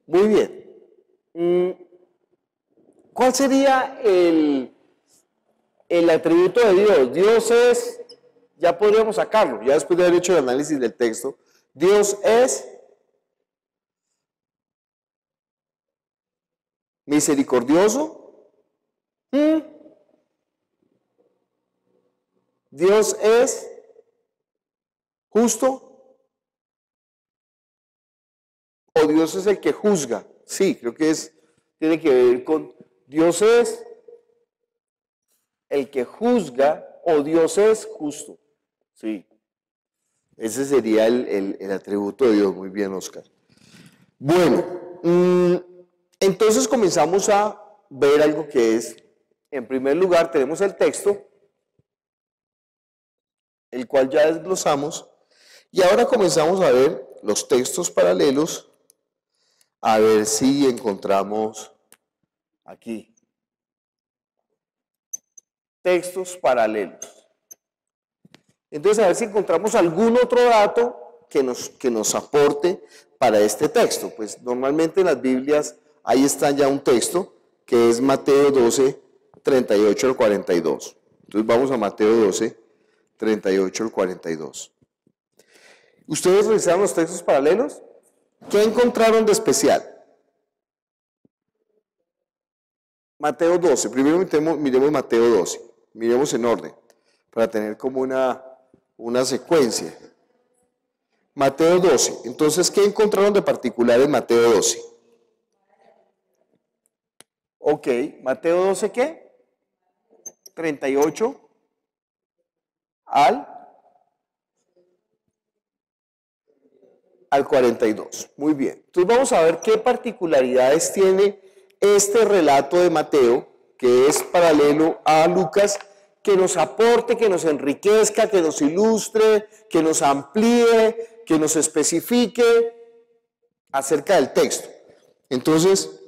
Muy bien. ¿Cuál sería el atributo de Dios? Dios es, ya podríamos sacarlo, ya después de haber hecho el análisis del texto, Dios es misericordioso. Dios es justo. ¿O Dios es el que juzga? Sí, creo que tiene que ver con Dios es el que juzga o Dios es justo. Sí, ese sería el atributo de Dios. Muy bien, Oscar. Bueno, entonces comenzamos a ver algo que es, en primer lugar, tenemos el texto, el cual ya desglosamos, y ahora comenzamos a ver los textos paralelos, a ver si encontramos aquí textos paralelos. Entonces, a ver si encontramos algún otro dato que nos aporte para este texto. Pues normalmente en las Biblias ahí está ya un texto que es Mateo 12, 38 al 42. Entonces vamos a Mateo 12, 38 al 42. ¿Ustedes revisaron los textos paralelos? ¿Qué encontraron de especial? Mateo 12. Primero miremos Mateo 12. Miremos en orden para tener como una secuencia. Mateo 12. Entonces, ¿qué encontraron de particular en Mateo 12? Ok, Mateo 12, ¿qué? 38 al 42. Muy bien. Entonces vamos a ver qué particularidades tiene este relato de Mateo, que es paralelo a Lucas, que nos aporte, que nos enriquezca, que nos ilustre, que nos amplíe, que nos especifique acerca del texto. Entonces,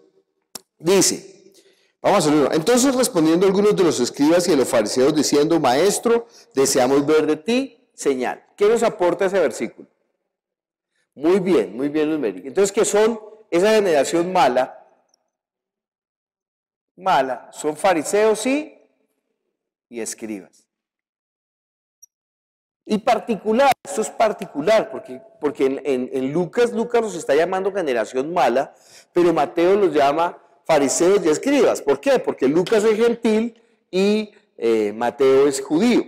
dice, vamos a hacerlo. Entonces, respondiendo algunos de los escribas y de los fariseos diciendo, Maestro, deseamos ver de ti señal. ¿Qué nos aporta ese versículo? Muy bien, Luis Meri. Entonces, ¿qué son esa generación mala? Son fariseos y escribas. Y particular, esto es particular, porque en Lucas nos está llamando generación mala, pero Mateo los llama fariseos y escribas. ¿Por qué? Porque Lucas es gentil y Mateo es judío.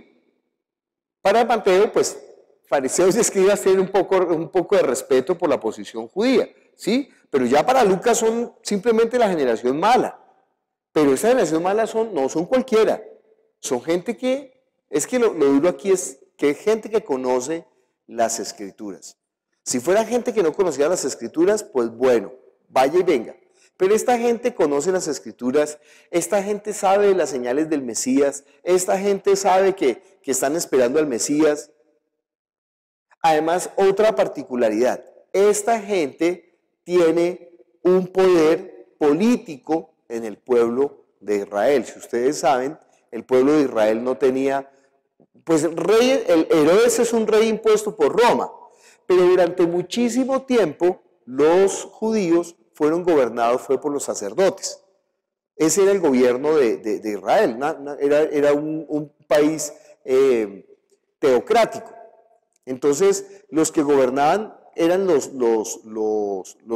Para Mateo, pues, fariseos y escribas tienen un poco de respeto por la posición judía, ¿sí? Pero ya para Lucas son simplemente la generación mala. Pero esa generación mala no son cualquiera. Son gente lo duro aquí es que es gente que conoce las Escrituras. Si fuera gente que no conocía las Escrituras, pues bueno, vaya y venga. Pero esta gente conoce las Escrituras, esta gente sabe de las señales del Mesías, esta gente sabe que están esperando al Mesías. Además, otra particularidad, esta gente tiene un poder político en el pueblo de Israel. Si ustedes saben, el pueblo de Israel no tenía, pues Herodes es un rey impuesto por Roma, pero durante muchísimo tiempo los judíos fueron gobernados por los sacerdotes. Ese era el gobierno de Israel, era un país teocrático. Entonces, los que gobernaban eran los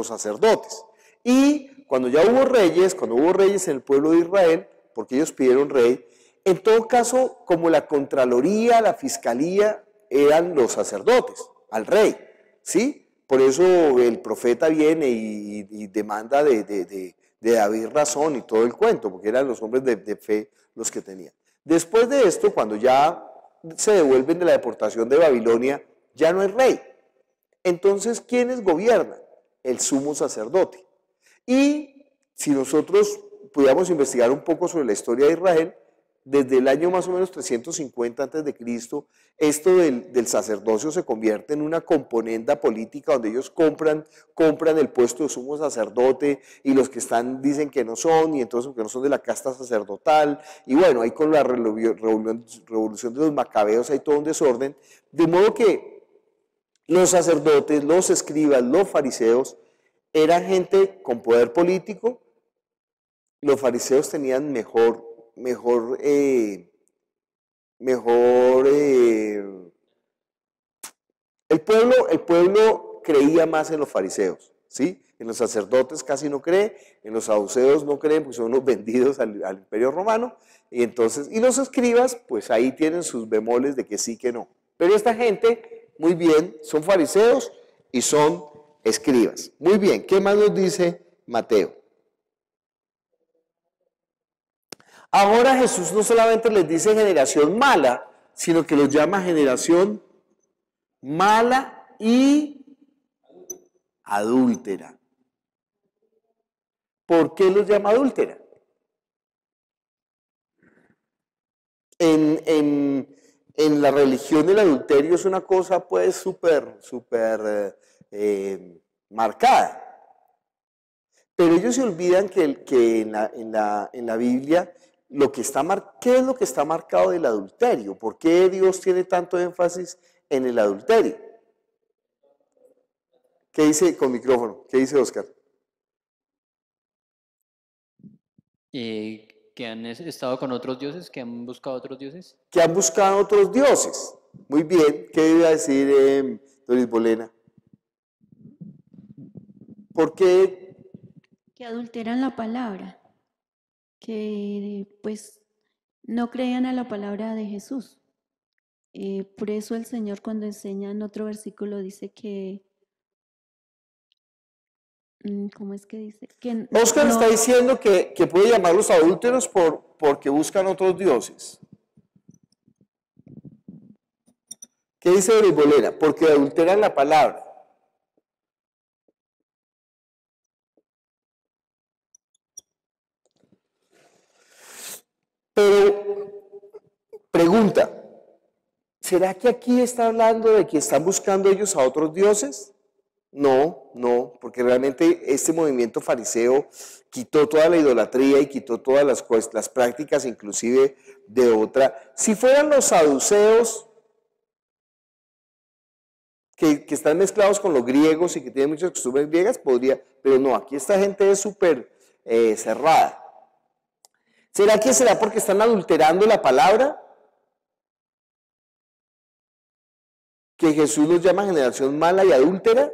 sacerdotes. Y cuando hubo reyes en el pueblo de Israel, porque ellos pidieron rey, en todo caso, como la Contraloría, la Fiscalía, eran los sacerdotes, al rey, ¿sí? Por eso el profeta viene y demanda de David razón y todo el cuento, porque eran los hombres de fe los que tenían. Después de esto, cuando ya se devuelven de la deportación de Babilonia, ya no hay rey. Entonces, ¿quiénes gobiernan? El sumo sacerdote. Y si nosotros pudiéramos investigar un poco sobre la historia de Israel, desde el año más o menos 350 a.C., esto del sacerdocio se convierte en una componenda política donde ellos compran el puesto de sumo sacerdote y los que están dicen que no son, y entonces que no son de la casta sacerdotal, y bueno, ahí con la revolución de los macabeos hay todo un desorden, de modo que los sacerdotes, los escribas, los fariseos eran gente con poder político. Los fariseos tenían mejor, el pueblo creía más en los fariseos, ¿sí? En los sacerdotes casi no cree, en los saduceos no creen, pues son unos vendidos al imperio romano, y entonces, y los escribas, pues ahí tienen sus bemoles de que sí, que no. Pero esta gente, muy bien, son fariseos y son escribas. Muy bien, ¿qué más nos dice Mateo? Ahora Jesús no solamente les dice generación mala, sino que los llama generación mala y adúltera. ¿Por qué los llama adúltera? En la religión el adulterio es una cosa pues súper marcada. Pero ellos se olvidan que en la Biblia ¿qué es lo que está marcado del adulterio? ¿Por qué Dios tiene tanto énfasis en el adulterio? ¿Qué dice con micrófono? ¿Qué dice Oscar? Que han estado con otros dioses, que han buscado otros dioses. Que han buscado otros dioses. Muy bien, ¿qué iba a decir Doris Bolena? ¿Por qué? Que adulteran la palabra, que pues no creían a la palabra de Jesús. Por eso el Señor cuando enseña en otro versículo dice que, ¿cómo es que dice? Que Oscar no, está diciendo que puede llamarlos adúlteros porque buscan otros dioses. ¿Qué dice Doris Bolena? Porque adulteran la palabra. Pero, pregunta, ¿será que aquí está hablando de que están buscando ellos a otros dioses? No, no, porque realmente este movimiento fariseo quitó toda la idolatría y quitó todas las prácticas, inclusive de otra. Si fueran los saduceos, que están mezclados con los griegos y que tienen muchas costumbres griegas, podría, pero no, aquí esta gente es súper cerrada. ¿Será que será porque están adulterando la palabra? Que Jesús los llama generación mala y adúltera.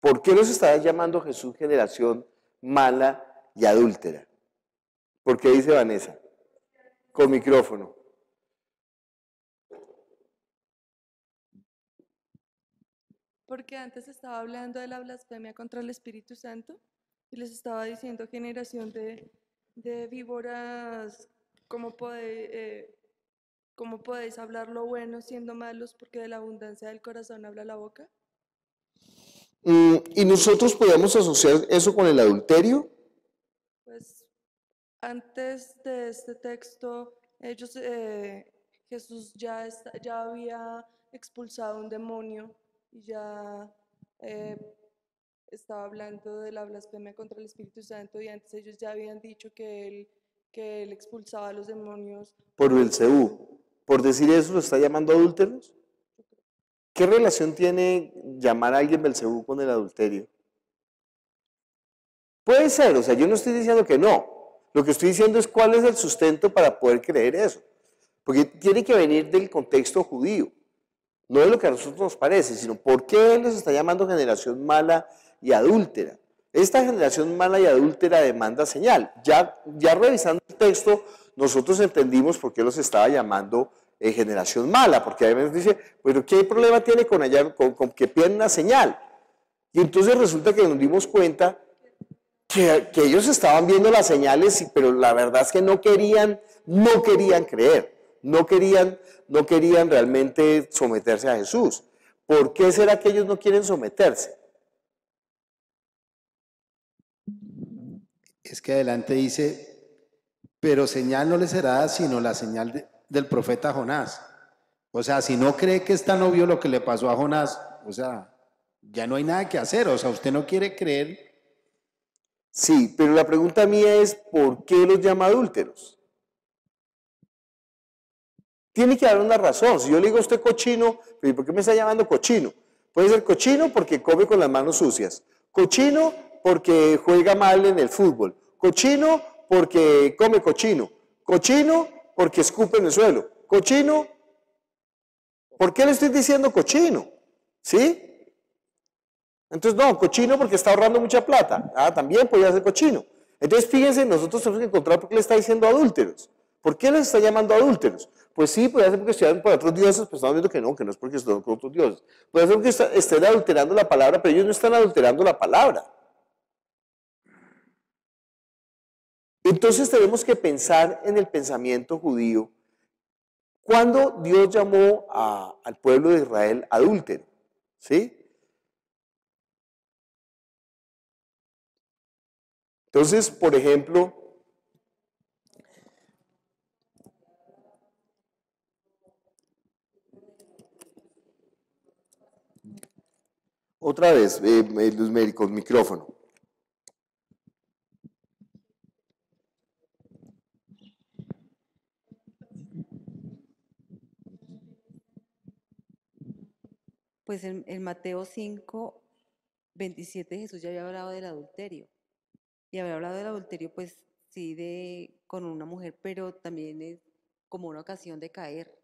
¿Por qué los está llamando Jesús generación mala y adúltera? ¿Por qué dice Vanessa? Con micrófono. Porque antes estaba hablando de la blasfemia contra el Espíritu Santo y les estaba diciendo generación de víboras, ¿cómo podéis hablar lo bueno siendo malos? Porque de la abundancia del corazón habla la boca. ¿Y nosotros podemos asociar eso con el adulterio? Pues antes de este texto, Jesús ya había expulsado un demonio y ya estaba hablando de la blasfemia contra el Espíritu Santo, y antes ellos ya habían dicho que él expulsaba a los demonios. Por Belcebú. Por decir eso, ¿lo está llamando adúlteros? ¿Qué relación tiene llamar a alguien Belcebú con el adulterio? Puede ser, o sea, yo no estoy diciendo que no. Lo que estoy diciendo es cuál es el sustento para poder creer eso. Porque tiene que venir del contexto judío. No de lo que a nosotros nos parece, sino por qué Él les está llamando generación mala y adúltera. Esta generación mala y adúltera demanda señal. Ya revisando el texto, nosotros entendimos por qué los estaba llamando generación mala, porque a veces dice, pero ¿qué problema tiene con que piden una señal? Y entonces resulta que nos dimos cuenta que ellos estaban viendo las señales, pero la verdad es que no querían creer, no querían realmente someterse a Jesús. ¿Por qué será que ellos no quieren someterse? Es que adelante dice, pero señal no le será sino la señal del profeta Jonás. O sea, si no cree que es tan obvio lo que le pasó a Jonás, o sea, ya no hay nada que hacer. O sea, usted no quiere creer. Sí, pero la pregunta mía es, ¿por qué los llama adúlteros? Tiene que haber una razón. Si yo le digo a usted cochino, ¿pero por qué me está llamando cochino? Puede ser cochino porque come con las manos sucias. Cochino porque juega mal en el fútbol. Cochino porque come cochino. Cochino porque escupe en el suelo. Cochino, ¿por qué le estoy diciendo cochino? ¿Sí? Entonces, no, cochino porque está ahorrando mucha plata. Ah, también podría ser cochino. Entonces, fíjense, nosotros tenemos que encontrar por qué le está diciendo adúlteros. ¿Por qué les está llamando adúlteros? Pues sí, puede ser porque estudian por otros dioses, pues estamos viendo que no es porque estudian por otros dioses. Puede ser porque estén adulterando la palabra, pero ellos no están adulterando la palabra. Entonces tenemos que pensar en el pensamiento judío. ¿Cuándo Dios llamó al pueblo de Israel adúltero? ¿Sí? Entonces, por ejemplo, otra vez, Luzmeri, con micrófono. Pues en Mateo 5, 27 Jesús ya había hablado del adulterio. Y había hablado del adulterio, pues sí, con una mujer, pero también es como una ocasión de caer.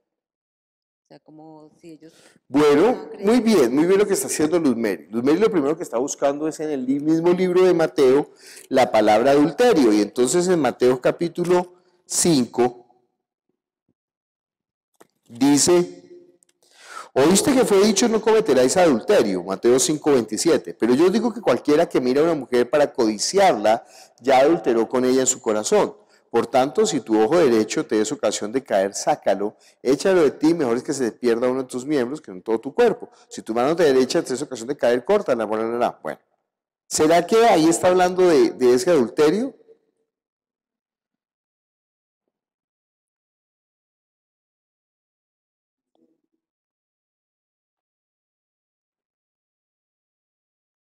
O sea, como si ellos... Bueno, muy bien lo que está haciendo Luzmeri. Luzmeri lo primero que está buscando es en el mismo libro de Mateo la palabra adulterio. Y entonces en Mateo capítulo 5 dice... Oíste que fue dicho, no cometeráis adulterio, Mateo 5, 27. Pero yo digo que cualquiera que mira a una mujer para codiciarla, ya adulteró con ella en su corazón. Por tanto, si tu ojo derecho te es ocasión de caer, sácalo, échalo de ti, mejor es que se te pierda uno de tus miembros que en todo tu cuerpo. Si tu mano derecha te es ocasión de caer, córtala, bueno. ¿Será que ahí está hablando de ese adulterio?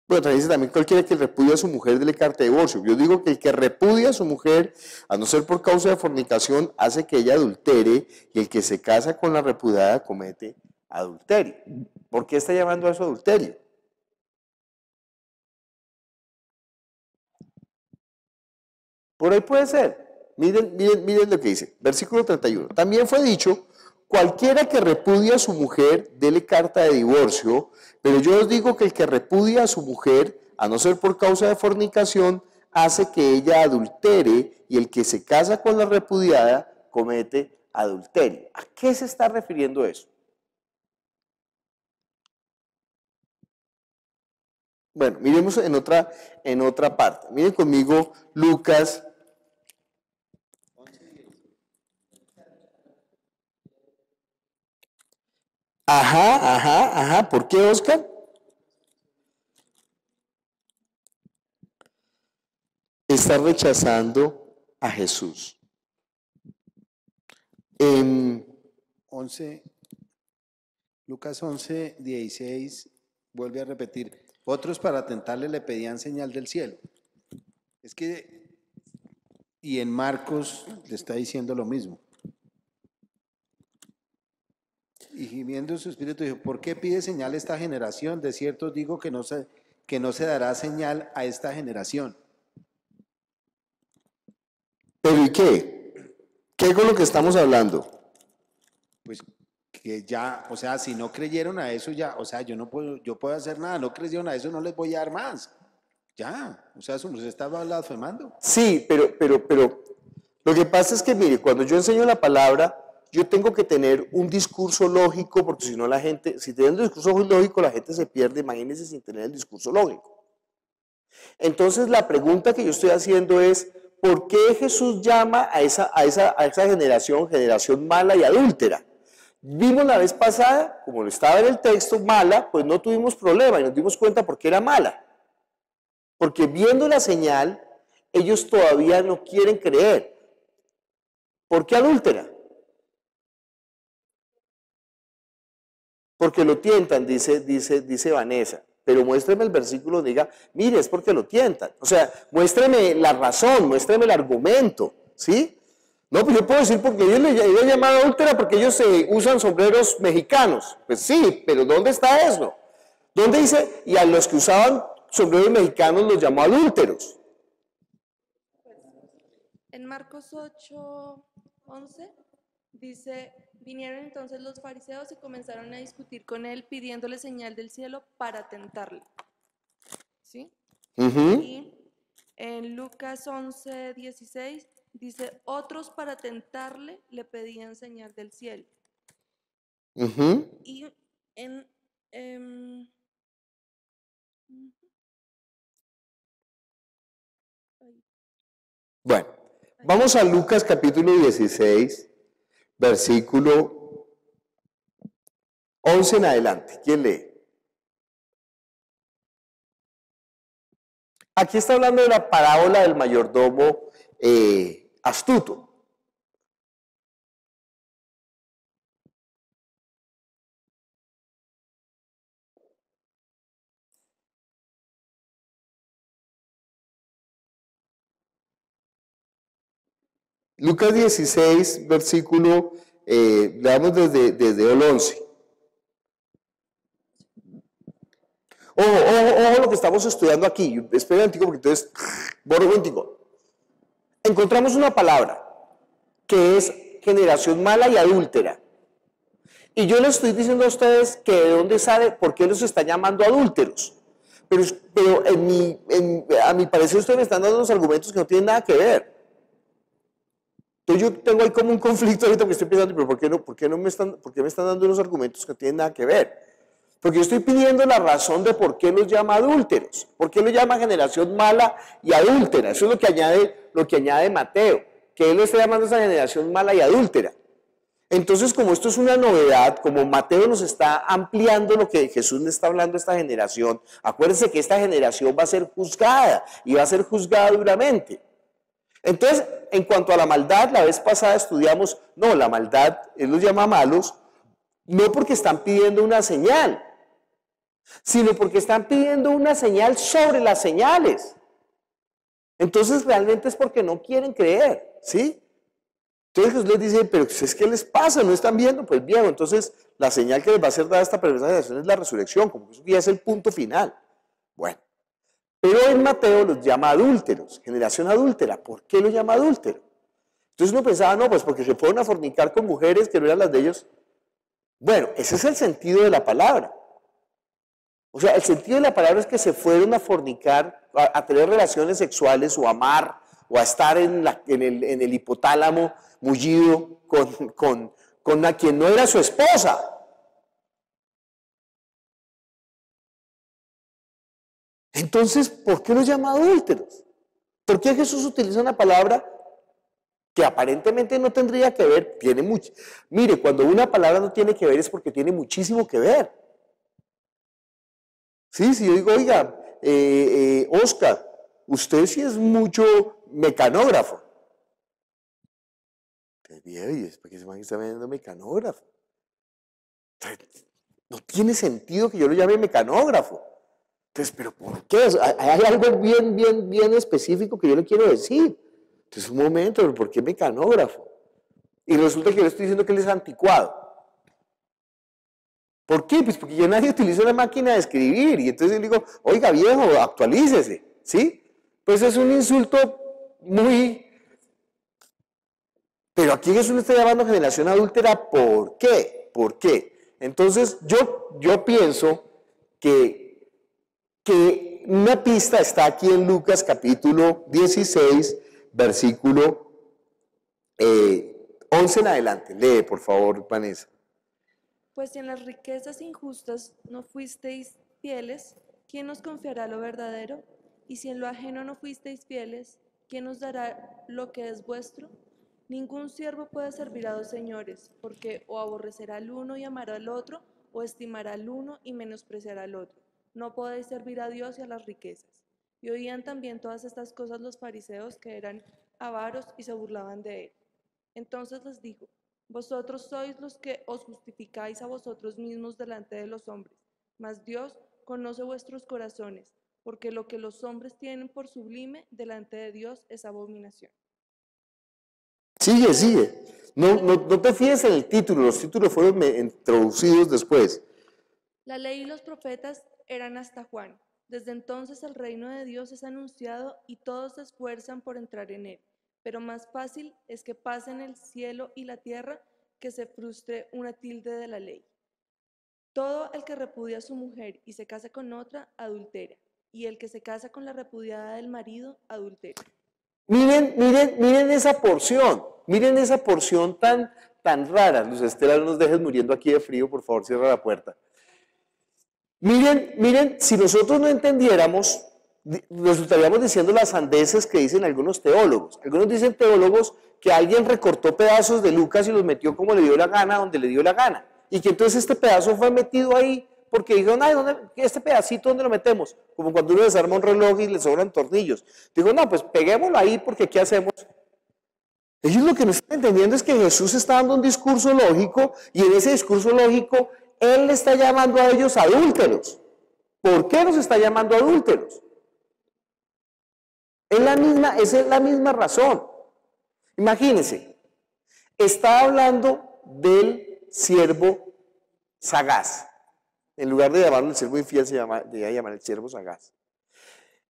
Bueno, dice también cualquiera que repudia a su mujer dele carta de divorcio. Yo digo que el que repudia a su mujer, a no ser por causa de fornicación, hace que ella adultere, y el que se casa con la repudiada comete adulterio. ¿Por qué está llamando a eso adulterio? Por ahí puede ser. Miren lo que dice. Versículo 31. También fue dicho, cualquiera que repudia a su mujer, dele carta de divorcio, pero yo os digo que el que repudia a su mujer, a no ser por causa de fornicación, hace que ella adultere, y el que se casa con la repudiada comete adulterio. ¿A qué se está refiriendo eso? Bueno, miremos en otra parte. Miren conmigo Lucas. Ajá. ¿Por qué, Oscar? Está rechazando a Jesús. 11, Lucas 11, 16, vuelve a repetir. Otros para tentarle le pedían señal del cielo. Y en Marcos le está diciendo lo mismo. Y gimiendo su espíritu dijo, ¿por qué pide señal esta generación? De cierto os digo que no se dará señal a esta generación. ¿Pero y qué? ¿Qué con lo que estamos hablando? Pues que ya, o sea, si no creyeron a eso ya, o sea, yo puedo hacer nada, no creyeron a eso, no les voy a dar más. Ya, o sea, eso nos estaba blasfemando. Sí, pero lo que pasa es que, mire, cuando yo enseño la palabra, yo tengo que tener un discurso lógico, porque si no la gente, si teniendo un discurso lógico, la gente se pierde, imagínense sin tener el discurso lógico. Entonces, la pregunta que yo estoy haciendo es, ¿por qué Jesús llama a esa generación mala y adúltera? Vimos la vez pasada, como lo estaba en el texto, mala, pues no tuvimos problema y nos dimos cuenta por qué era mala. Porque viendo la señal, ellos todavía no quieren creer. ¿Por qué adúltera? Porque lo tientan, dice Vanessa. Pero muéstreme el versículo, diga, mire, es porque lo tientan. O sea, muéstreme la razón, muéstreme el argumento, ¿sí? No, pues yo puedo decir porque ellos le llaman adúltera porque ellos usan sombreros mexicanos. Pues sí, pero ¿dónde está eso? ¿Dónde dice? Y a los que usaban sombreros mexicanos los llamó adúlteros. En Marcos 8:11 dice, vinieron entonces los fariseos y comenzaron a discutir con él pidiéndole señal del cielo para tentarle. ¿Sí? Ujú. Y en Lucas 11:16 dice, otros para tentarle le pedían señal del cielo. Ujú. Y en... Bueno, vamos a Lucas capítulo 16, versículo 11 en adelante. ¿Quién lee? Aquí está hablando de la parábola del mayordomo astuto. Lucas 16, versículo, leamos desde el 11. Ojo lo que estamos estudiando aquí. Espera un momentico porque entonces, borro un momentico. Encontramos una palabra que es generación mala y adúltera. Y yo les estoy diciendo a ustedes que de dónde sale, por qué los están llamando adúlteros. Pero a mi parecer ustedes me están dando unos argumentos que no tienen nada que ver. Entonces yo tengo ahí como un conflicto ahorita que estoy pensando, pero por qué me están dando unos argumentos que no tienen nada que ver? Porque yo estoy pidiendo la razón de por qué los llama adúlteros, por qué los llama generación mala y adúltera. Eso es lo que añade Mateo, que él lo está llamando esa generación mala y adúltera. Entonces, como esto es una novedad, como Mateo nos está ampliando lo que Jesús le está hablando a esta generación, acuérdense que esta generación va a ser juzgada y va a ser juzgada duramente. Entonces, en cuanto a la maldad, la vez pasada estudiamos, no, la maldad, él los llama malos, no porque están pidiendo una señal, sino porque están pidiendo una señal sobre las señales. Entonces, realmente es porque no quieren creer, ¿sí? Entonces Jesús les dice, pero ¿qué les pasa? ¿No están viendo? Pues bien, entonces la señal que les va a ser dada a esta perversa generación es la resurrección, como que eso ya es el punto final. Bueno, pero en Mateo los llama adúlteros, generación adúltera. ¿Por qué los llama adúltero? Entonces uno pensaba, no, pues porque se fueron a fornicar con mujeres que no eran las de ellos. Bueno, ese es el sentido de la palabra. O sea, el sentido de la palabra es que se fueron a fornicar, a tener relaciones sexuales o a amar o a estar en el hipotálamo mullido con a quien no era su esposa. Entonces, ¿por qué los llama adúlteros? ¿Por qué Jesús utiliza una palabra que aparentemente no tendría que ver? Tiene mucho. Mire, cuando una palabra no tiene que ver es porque tiene muchísimo que ver. Sí, si yo digo, oiga, Oscar, usted sí es mucho mecanógrafo. Entonces, ¿y es porque ese man está vendiendo mecanógrafo? Entonces, no tiene sentido que yo lo llame mecanógrafo. Entonces, ¿pero por qué? Hay algo bien específico que yo le quiero decir. Entonces, un momento, ¿pero por qué mecanógrafo? Y resulta que yo le estoy diciendo que él es anticuado. ¿Por qué? Pues porque ya nadie utiliza una máquina de escribir. Y entonces le digo, oiga viejo, actualícese, ¿sí? Pues es un insulto muy... Pero aquí Jesús le está llamando generación adúltera, ¿por qué? ¿Por qué? Entonces yo pienso que una pista está aquí en Lucas capítulo 16, versículo 11 en adelante. Lee, por favor, Vanessa. Pues si en las riquezas injustas no fuisteis fieles, ¿quién os confiará lo verdadero? Y si en lo ajeno no fuisteis fieles, ¿quién os dará lo que es vuestro? Ningún siervo puede servir a dos señores, porque o aborrecerá al uno y amará al otro, o estimará al uno y menospreciará al otro. No podéis servir a Dios y a las riquezas. Y oían también todas estas cosas los fariseos, que eran avaros y se burlaban de él. Entonces les dijo, vosotros sois los que os justificáis a vosotros mismos delante de los hombres, mas Dios conoce vuestros corazones, porque lo que los hombres tienen por sublime delante de Dios es abominación. Sigue, sigue. No te fíes en el título, los títulos fueron introducidos después. La ley y los profetas eran hasta Juan. Desde entonces el reino de Dios es anunciado y todos se esfuerzan por entrar en él. Pero más fácil es que pasen el cielo y la tierra que se frustre una tilde de la ley. Todo el que repudia a su mujer y se casa con otra, adultera. Y el que se casa con la repudiada del marido, adultera. Miren esa porción. Miren esa porción tan rara. Luz Estela, no nos dejes muriendo aquí de frío, por favor, cierra la puerta. Miren, si nosotros no entendiéramos, nos estaríamos diciendo las sandeces que dicen algunos teólogos. Algunos dicen teólogos que alguien recortó pedazos de Lucas y los metió como le dio la gana, donde le dio la gana. Y que entonces este pedazo fue metido ahí porque dijeron, ay, este pedacito, ¿dónde lo metemos? Como cuando uno desarma un reloj y le sobran tornillos. Digo, no, pues peguémoslo ahí porque ¿qué hacemos? Ellos lo que no están entendiendo es que Jesús está dando un discurso lógico y en ese discurso lógico Él le está llamando a ellos adúlteros. ¿Por qué los está llamando adúlteros? Esa es la misma razón. Imagínense, está hablando del siervo sagaz. En lugar de llamarlo el siervo infiel, debería llamar el siervo sagaz.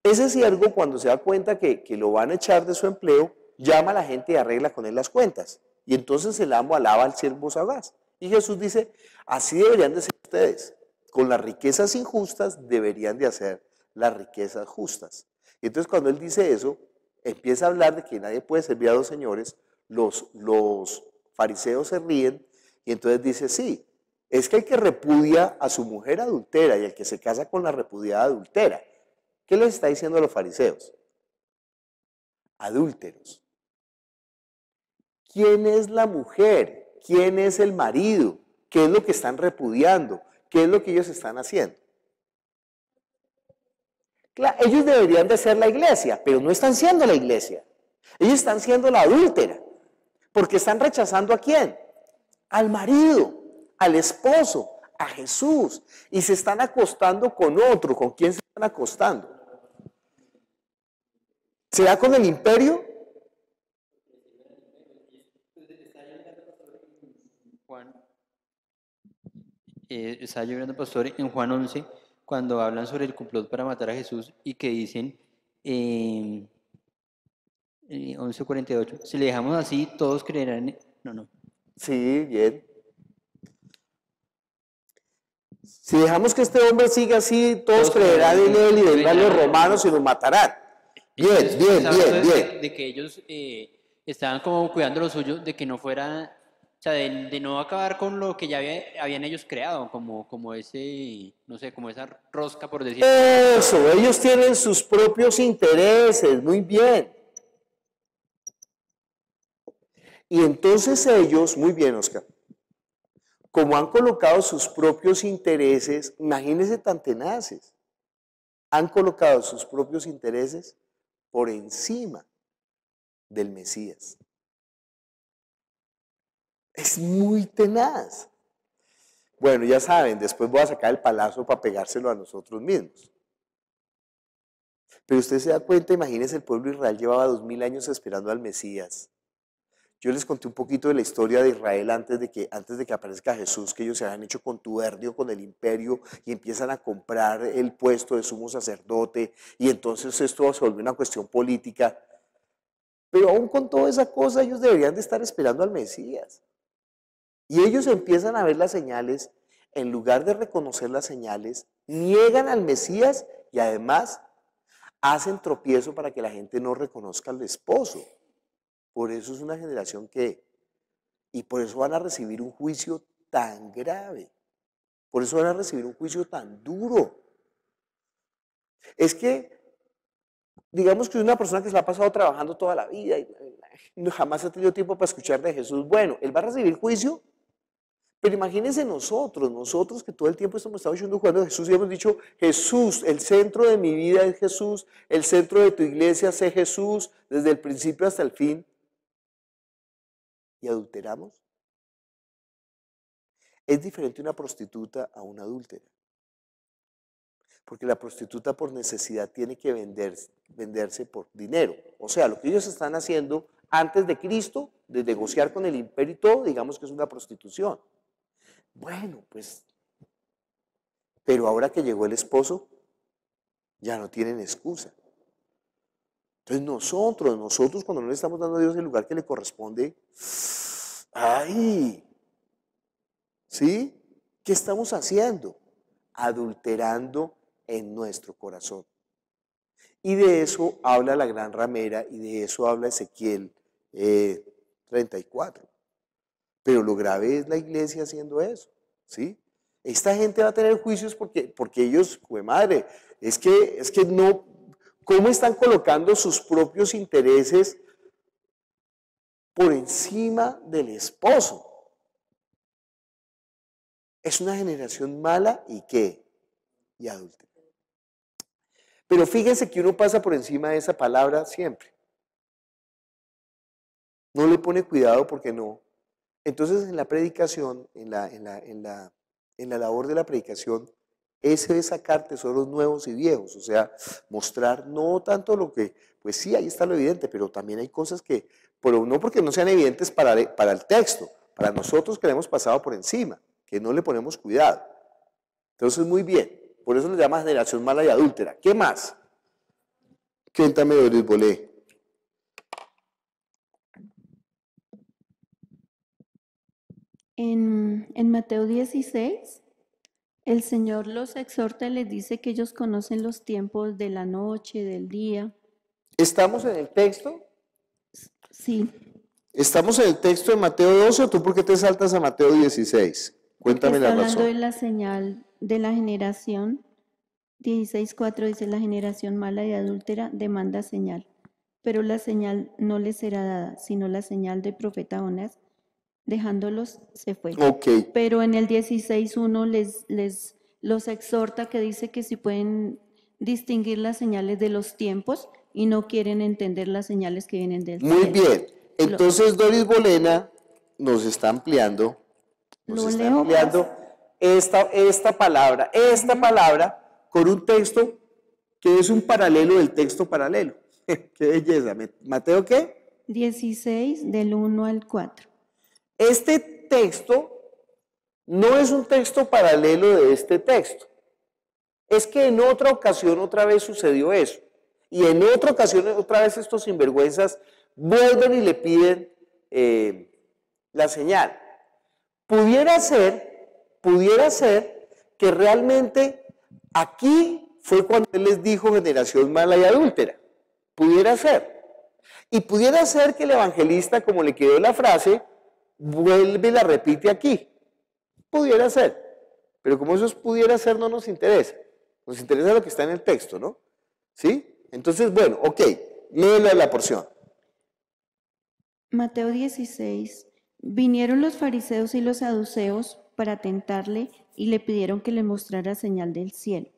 Ese siervo, cuando se da cuenta que lo van a echar de su empleo, llama a la gente y arregla con él las cuentas. Y entonces el amo alaba al siervo sagaz. Y Jesús dice, así deberían de ser ustedes. Con las riquezas injustas deberían de hacer las riquezas justas. Y entonces cuando él dice eso, empieza a hablar de que nadie puede servir a dos señores. Los fariseos se ríen y entonces dice, sí, es que el que repudia a su mujer adultera y el que se casa con la repudiada adultera. ¿Qué les está diciendo a los fariseos? Adúlteros. ¿Quién es la mujer? ¿Quién es el marido? ¿Qué es lo que están repudiando? ¿Qué es lo que ellos están haciendo? Claro, ellos deberían de ser la iglesia, pero no están siendo la iglesia. Ellos están siendo la adúltera, porque están rechazando ¿a quién? Al marido, al esposo, a Jesús, y se están acostando con otro. ¿Con quién se están acostando? ¿Será con el imperio? Juan, estaba yo viendo, pastor, en Juan 11, cuando hablan sobre el complot para matar a Jesús y que dicen, 11:48, si le dejamos así, todos creerán. No. Sí, bien. Si dejamos que este hombre siga así, todos creerán en él y vendrán los romanos y lo matarán. Bien. De que ellos estaban como cuidando lo suyo, de que no fuera, o sea, de no acabar con lo que ya habían ellos creado, como ese, no sé, como esa rosca, por decirlo. Eso, ellos tienen sus propios intereses, muy bien. Y entonces ellos, muy bien, Oscar, como han colocado sus propios intereses, imagínense tan tenaces, han colocado sus propios intereses por encima del Mesías. Es muy tenaz. Bueno, ya saben, después voy a sacar el palazo para pegárselo a nosotros mismos. Pero usted se da cuenta, imagínense, el pueblo de Israel llevaba 2000 años esperando al Mesías. Yo les conté un poquito de la historia de Israel antes de que aparezca Jesús, que ellos se habían hecho contubernio con el imperio y empiezan a comprar el puesto de sumo sacerdote y entonces esto se volvió una cuestión política. Pero aún con toda esa cosa ellos deberían de estar esperando al Mesías. Y ellos empiezan a ver las señales, en lugar de reconocer las señales, niegan al Mesías y además hacen tropiezo para que la gente no reconozca al esposo. Por eso es una generación y por eso van a recibir un juicio tan grave, por eso van a recibir un juicio tan duro. Es que, digamos que una persona que se la ha pasado trabajando toda la vida y jamás ha tenido tiempo para escuchar de Jesús, bueno, él va a recibir juicio, pero imagínense nosotros que todo el tiempo hemos estado oyendo jugando a Jesús y hemos dicho, Jesús, el centro de mi vida es Jesús, el centro de tu iglesia es Jesús, desde el principio hasta el fin. ¿Y adulteramos? Es diferente una prostituta a una adúltera. Porque la prostituta por necesidad tiene que venderse por dinero. O sea, lo que ellos están haciendo antes de Cristo, de negociar con el imperio y todo, digamos que es una prostitución. Bueno, pues, pero ahora que llegó el esposo, ya no tienen excusa. Entonces nosotros cuando no le estamos dando a Dios el lugar que le corresponde, ¡ay! ¿Sí? ¿Qué estamos haciendo? Adulterando en nuestro corazón. Y de eso habla la gran ramera y de eso habla Ezequiel 34. Pero lo grave es la iglesia haciendo eso, ¿sí? Esta gente va a tener juicios porque ellos, madre, es que no, ¿cómo están colocando sus propios intereses por encima del esposo? Es una generación mala y ¿qué? Y adúltera. Pero fíjense que uno pasa por encima de esa palabra siempre. No le pone cuidado porque no. Entonces en la predicación, en la labor de la predicación, ese es sacar tesoros nuevos y viejos, o sea, mostrar no tanto lo que, pues sí, ahí está lo evidente, pero también hay cosas que, pero no porque no sean evidentes para el texto, para nosotros que le hemos pasado por encima, que no le ponemos cuidado. Entonces, muy bien, por eso le llama generación mala y adúltera. ¿Qué más? Cuéntame, Doris Bolé. En Mateo 16, el Señor los exhorta y les dice que ellos conocen los tiempos de la noche, del día. ¿Estamos en el texto? Sí. ¿Estamos en el texto de Mateo 12 o tú por qué te saltas a Mateo 16? Cuéntame la Está hablando de razón. la señal de la generación. 16:4 dice, la generación mala y adúltera demanda señal, pero la señal no les será dada, sino la señal del profeta Jonás, dejándolos se fue. Ok. Pero en el 16:1 los exhorta que dice que si pueden distinguir las señales de los tiempos y no quieren entender las señales que vienen del cielo. Muy bien. Entonces Doris Bolena nos está ampliando, esta palabra con un texto que es un paralelo del texto paralelo. ¡Qué belleza! ¿Mateo qué? 16 del 1 al 4. Este texto no es un texto paralelo de este texto. Es que en otra ocasión otra vez sucedió eso. Y en otra ocasión otra vez estos sinvergüenzas vuelven y le piden la señal. Pudiera ser que realmente aquí fue cuando él les dijo generación mala y adúltera. Pudiera ser. Y pudiera ser que el evangelista, como le quedó la frase, vuelve y la repite aquí. Pudiera ser. Pero como eso pudiera ser, no nos interesa. Nos interesa lo que está en el texto, ¿no? ¿Sí? Entonces, bueno, ok. Léela la porción. Mateo 16. Vinieron los fariseos y los saduceos para tentarle y le pidieron que le mostrara señal del cielo.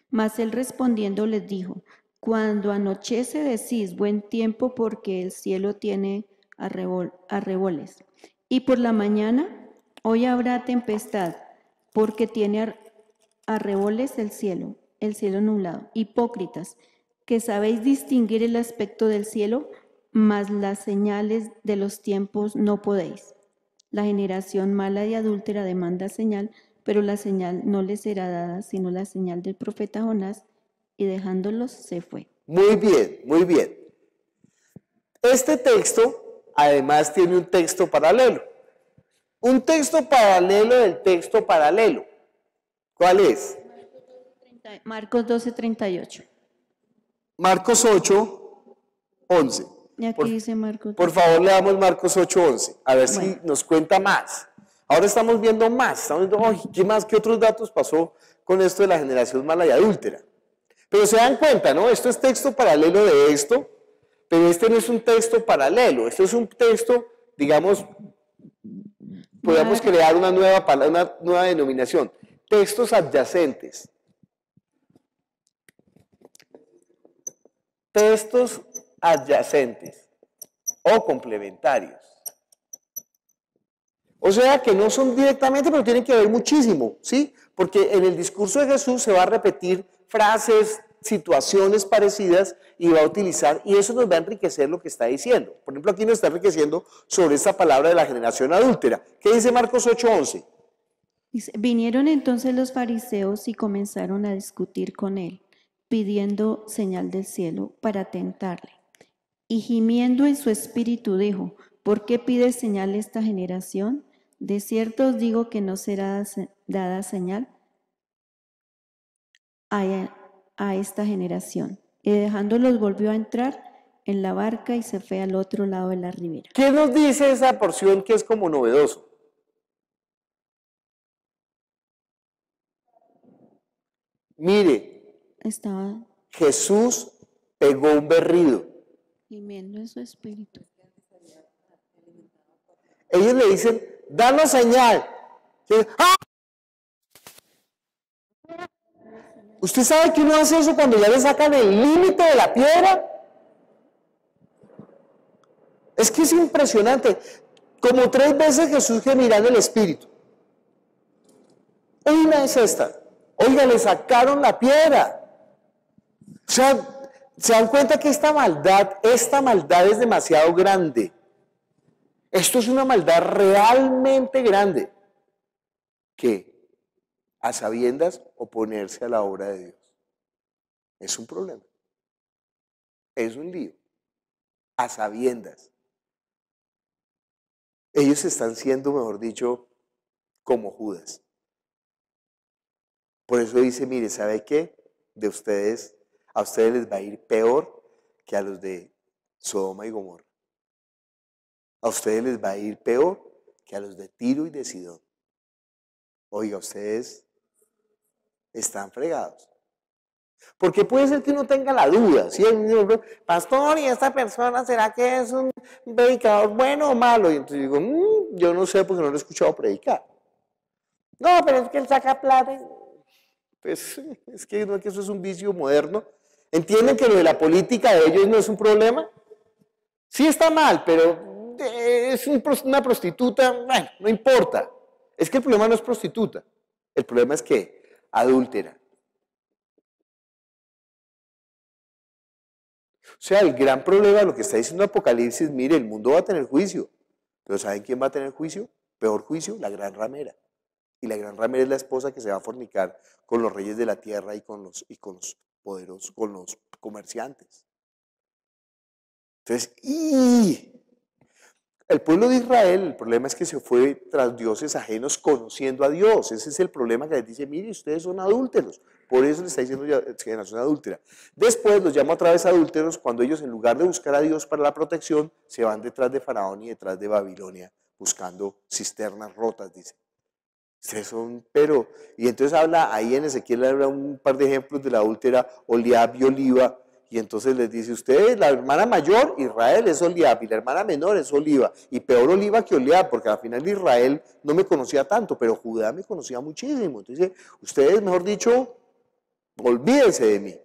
Mas él respondiendo les dijo, cuando anochece decís buen tiempo porque el cielo tiene arreboles. Y por la mañana, hoy habrá tempestad porque tiene arreboles el cielo nublado. Hipócritas, que sabéis distinguir el aspecto del cielo, mas las señales de los tiempos no podéis. La generación mala y adúltera demanda señal, pero la señal no les será dada, sino la señal del profeta Jonás, y dejándolos se fue. Muy bien, muy bien. Este texto, además, tiene un texto paralelo. Un texto paralelo del texto paralelo. ¿Cuál es? Marcos 12:38. Marcos 8:11. Y aquí dice Marcos. Por favor, leamos Marcos 8:11, a ver si nos cuenta más. Ahora estamos viendo más, estamos viendo, ay, ¿qué más, qué otros datos pasó con esto de la generación mala y adúltera? Pero se dan cuenta, ¿no? Esto es texto paralelo de esto, pero este no es un texto paralelo, esto es un texto, digamos, podemos crear una nueva palabra, una nueva denominación, textos adyacentes. Textos adyacentes o complementarios. O sea que no son directamente, pero tienen que ver muchísimo, ¿sí? Porque en el discurso de Jesús se va a repetir frases, situaciones parecidas y va a utilizar, y eso nos va a enriquecer lo que está diciendo. Por ejemplo, aquí nos está enriqueciendo sobre esta palabra de la generación adúltera. ¿Qué dice Marcos 8:11? Dice, vinieron entonces los fariseos y comenzaron a discutir con él, pidiendo señal del cielo para tentarle. Y gimiendo en su espíritu dijo, ¿por qué pide señal esta generación? De cierto os digo que no será dada señal a esta generación. Y dejándolos volvió a entrar en la barca y se fue al otro lado de la ribera. ¿Qué nos dice esa porción que es como novedoso? Mire, Estaba Jesús pegó un berrido. gimiendo en su espíritu. Ellos le dicen, danos señal. ¡Ah! ¿Usted sabe que uno hace eso cuando ya le sacan el límite de la piedra? Es que es impresionante. Como 3 veces Jesús gemirá en el espíritu. Una es esta. Oiga, le sacaron la piedra. O sea, se dan cuenta que esta maldad es demasiado grande. Esto es una maldad realmente grande. ¿Qué? A sabiendas oponerse a la obra de Dios. Es un problema. Es un lío. A sabiendas. Ellos están siendo, mejor dicho, como Judas. Por eso dice, mire, ¿sabe qué? A ustedes les va a ir peor que a los de Sodoma y Gomorra. A ustedes les va a ir peor que a los de Tiro y de Sidón. Oiga, ustedes están fregados. Porque puede ser que uno tenga la duda, ¿sí? Pastor, ¿y esta persona será que es un predicador bueno o malo? Y entonces digo, yo no sé porque no lo he escuchado predicar. No, pero es que él saca plata. Pues es que no es que eso es un vicio moderno. ¿Entienden que lo de la política de ellos no es un problema? Sí está mal, pero es una prostituta, bueno, no importa. Es que el problema no es prostituta, el problema es que adúltera. O sea, el gran problema, lo que está diciendo Apocalipsis, mire, el mundo va a tener juicio, pero ¿saben quién va a tener juicio? Peor juicio, la gran ramera. Y la gran ramera es la esposa que se va a fornicar con los reyes de la tierra y con los poderosos, con los comerciantes. Entonces, el pueblo de Israel, el problema es que se fue tras dioses ajenos conociendo a Dios. Ese es el problema que les dice, mire, ustedes son adúlteros. Por eso les está diciendo generación adúltera. Después los llama otra vez adúlteros cuando ellos, en lugar de buscar a Dios para la protección, se van detrás de Faraón y detrás de Babilonia, buscando cisternas rotas, dice. Ustedes son, y entonces habla, ahí en Ezequiel habla un par de ejemplos de la adúltera, Oliab y Oliva, y entonces les dice, ustedes, la hermana mayor, Israel, es Oliab, y la hermana menor es Oliva, y peor Oliva que Oliab, porque al final Israel no me conocía tanto, pero Judá me conocía muchísimo. Entonces, ustedes, mejor dicho, olvídense de mí,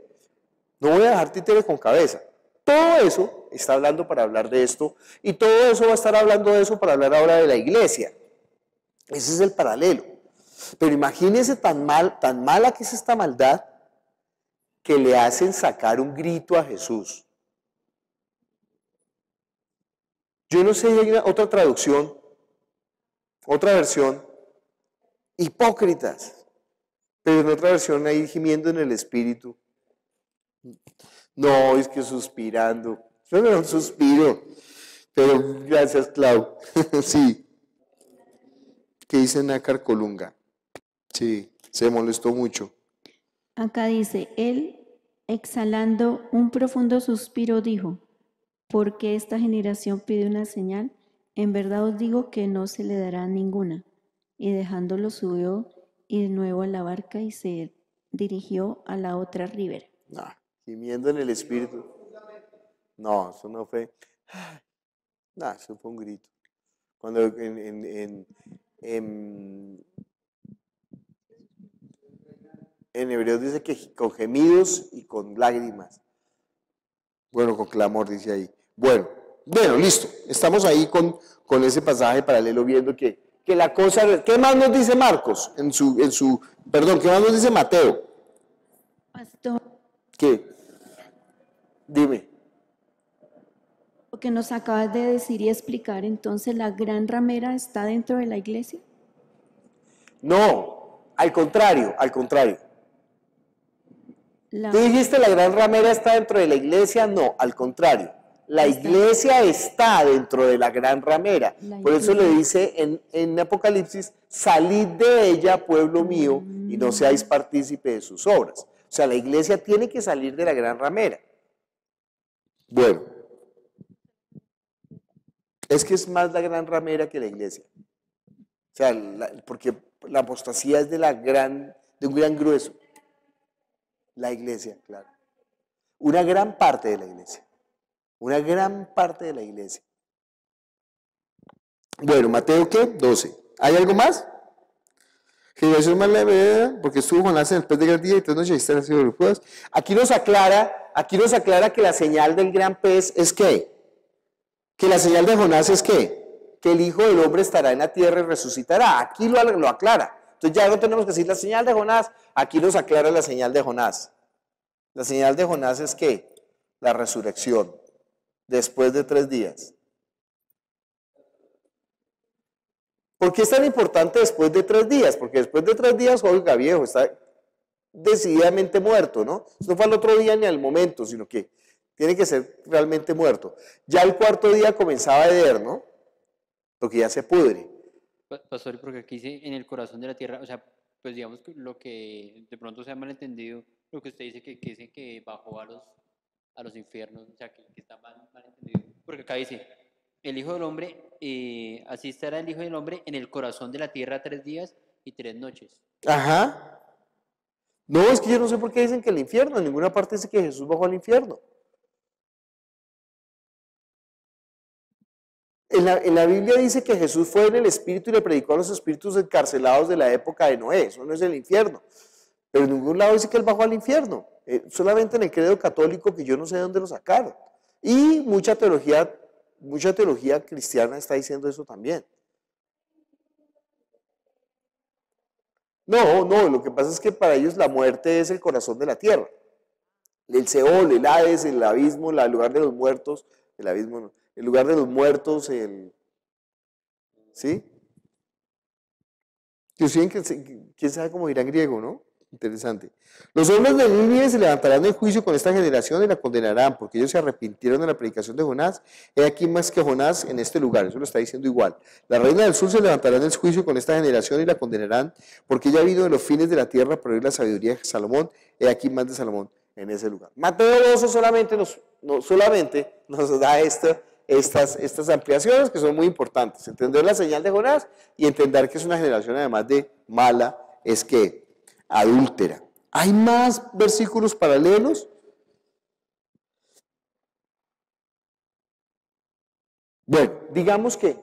no voy a dejar títere con cabeza. Todo eso está hablando para hablar de esto, y todo eso va a estar hablando de eso para hablar ahora de la iglesia. Ese es el paralelo. Pero imagínense tan mala que es esta maldad, que le hacen sacar un grito a Jesús. Yo no sé si hay otra traducción, otra versión, hipócritas, pero en otra versión ahí gimiendo en el espíritu. No, es que suspirando. Yo no suspiro, pero gracias, Clau. Sí. ¿Qué dice Nácar Colunga? Sí, se molestó mucho. Acá dice, él, exhalando un profundo suspiro, dijo, ¿por qué esta generación pide una señal? En verdad os digo que no se le dará ninguna. Y dejándolo subió y de nuevo a la barca y se dirigió a la otra ribera. No, gimiendo en el espíritu. No, eso no fue. No, eso fue un grito. Cuando en Hebreos dice que con gemidos y con lágrimas. Bueno, con clamor dice ahí. Bueno, listo. Estamos ahí con ese pasaje paralelo viendo que la cosa. ¿Qué más nos dice Marcos? ¿Qué más nos dice Mateo? Pastor, ¿Qué? Dime. Lo que nos acabas de decir y explicar, entonces la gran ramera está dentro de la iglesia. No, al contrario, al contrario. La, ¿Tú dijiste la gran ramera está dentro de la iglesia? No, al contrario. La Está. iglesia está dentro de la gran ramera. La Por eso le iglesia. dice en Apocalipsis, salid de ella, pueblo mío, y no seáis partícipe de sus obras. O sea, la iglesia tiene que salir de la gran ramera. Bueno, es que es más la gran ramera que la iglesia. O sea, porque la apostasía es de un gran grueso. La iglesia, claro. Una gran parte de la iglesia. Una gran parte de la iglesia. Bueno, Mateo, ¿qué? 12. ¿Hay algo más? Generación más leve, porque estuvo Jonás en el pez de gran día y 3 noches y están haciendo los juegos. Aquí nos aclara que la señal del gran pez es ¿qué? Que la señal de Jonás es ¿qué? Que el Hijo del Hombre estará en la tierra y resucitará. Aquí lo aclara. Entonces ya no tenemos que decir la señal de Jonás, aquí nos aclara la señal de Jonás. La señal de Jonás es ¿qué? La resurrección, después de 3 días. ¿Por qué es tan importante después de 3 días? Porque después de 3 días, oiga viejo, está decididamente muerto, ¿no? No fue al otro día ni al momento, sino que tiene que ser realmente muerto. Ya el 4.º día comenzaba a heder, ¿no? Porque ya se pudre. Pastor, porque aquí dice en el corazón de la tierra, o sea, pues digamos que lo que de pronto se ha malentendido, lo que usted dice que bajó a los infiernos, o sea, que está mal entendido. Porque acá dice, el Hijo del Hombre, así estará el Hijo del Hombre en el corazón de la tierra 3 días y 3 noches. Ajá. No, es que yo no sé por qué dicen que el infierno, en ninguna parte dice que Jesús bajó al infierno. En la Biblia dice que Jesús fue en el Espíritu y le predicó a los espíritus encarcelados de la época de Noé. Eso no es el infierno. Pero en ningún lado dice que él bajó al infierno. Solamente en el credo católico, que yo no sé de dónde lo sacaron. Y mucha teología cristiana está diciendo eso también. No, lo que pasa es que para ellos la muerte es el corazón de la tierra. El Seol, el Hades, el abismo, el lugar de los muertos, el abismo no, el lugar de los muertos, ¿sí? Quién sabe cómo dirá en griego, ¿no? Interesante. Los hombres de Nínive se levantarán en juicio con esta generación y la condenarán, porque ellos se arrepintieron de la predicación de Jonás. He aquí más que Jonás en este lugar, eso lo está diciendo igual. La reina del sur se levantará en el juicio con esta generación y la condenarán, porque ella vino de los fines de la tierra para oír la sabiduría de Salomón. He aquí más de Salomón en ese lugar. Mateo 12 solamente nos da estas ampliaciones que son muy importantes. Entender la señal de Jonás y entender que es una generación además de mala, es que adúltera. ¿Hay más versículos paralelos? Bueno, digamos que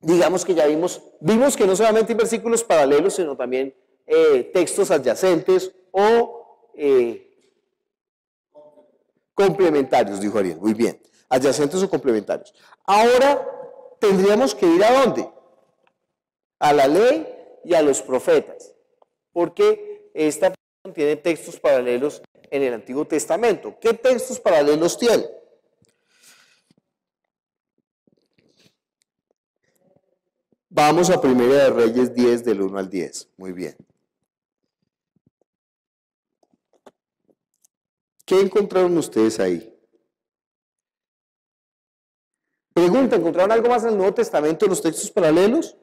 ya vimos que no solamente hay versículos paralelos, sino también textos adyacentes o complementarios, dijo Ariel. Muy bien, adyacentes o complementarios. Ahora tendríamos que ir ¿a dónde? A la ley y a los profetas, porque esta tiene textos paralelos en el Antiguo Testamento. ¿Qué textos paralelos tiene? Vamos a Primera de Reyes 10, del 1 al 10. Muy bien. ¿Qué encontraron ustedes ahí? Pregunta, ¿encontraron algo más en el Nuevo Testamento en los textos paralelos?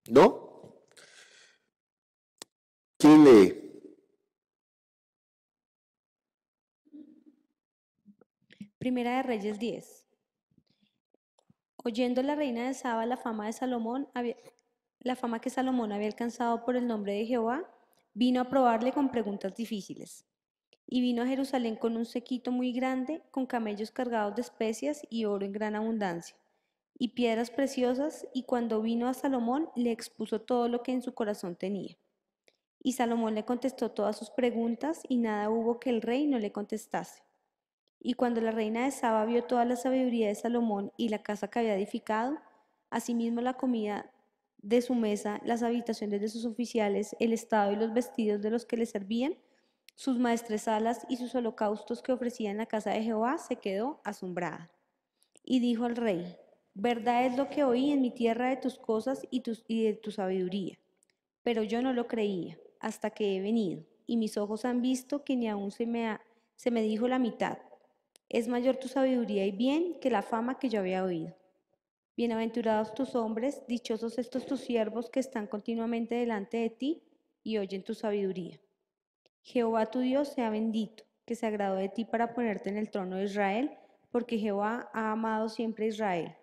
¿No? ¿Quién lee? Primera de Reyes 10. Oyendo la reina de Saba la fama que Salomón había alcanzado por el nombre de Jehová, vino a probarle con preguntas difíciles. Y vino a Jerusalén con un séquito muy grande, con camellos cargados de especias y oro en gran abundancia, y piedras preciosas, y cuando vino a Salomón le expuso todo lo que en su corazón tenía. Y Salomón le contestó todas sus preguntas, y nada hubo que el rey no le contestase. Y cuando la reina de Saba vio toda la sabiduría de Salomón y la casa que había edificado, asimismo la comida de su mesa, las habitaciones de sus oficiales, el estado y los vestidos de los que le servían, sus maestresalas y sus holocaustos que ofrecía en la casa de Jehová, se quedó asombrada. Y dijo al rey: verdad es lo que oí en mi tierra de tus cosas y de tu sabiduría. Pero yo no lo creía hasta que he venido, y mis ojos han visto que ni aún se me dijo la mitad. Es mayor tu sabiduría y bien que la fama que yo había oído. Bienaventurados tus hombres, dichosos estos tus siervos que están continuamente delante de ti y oyen tu sabiduría. Jehová tu Dios sea bendito, que se agradó de ti para ponerte en el trono de Israel, porque Jehová ha amado siempre a Israel.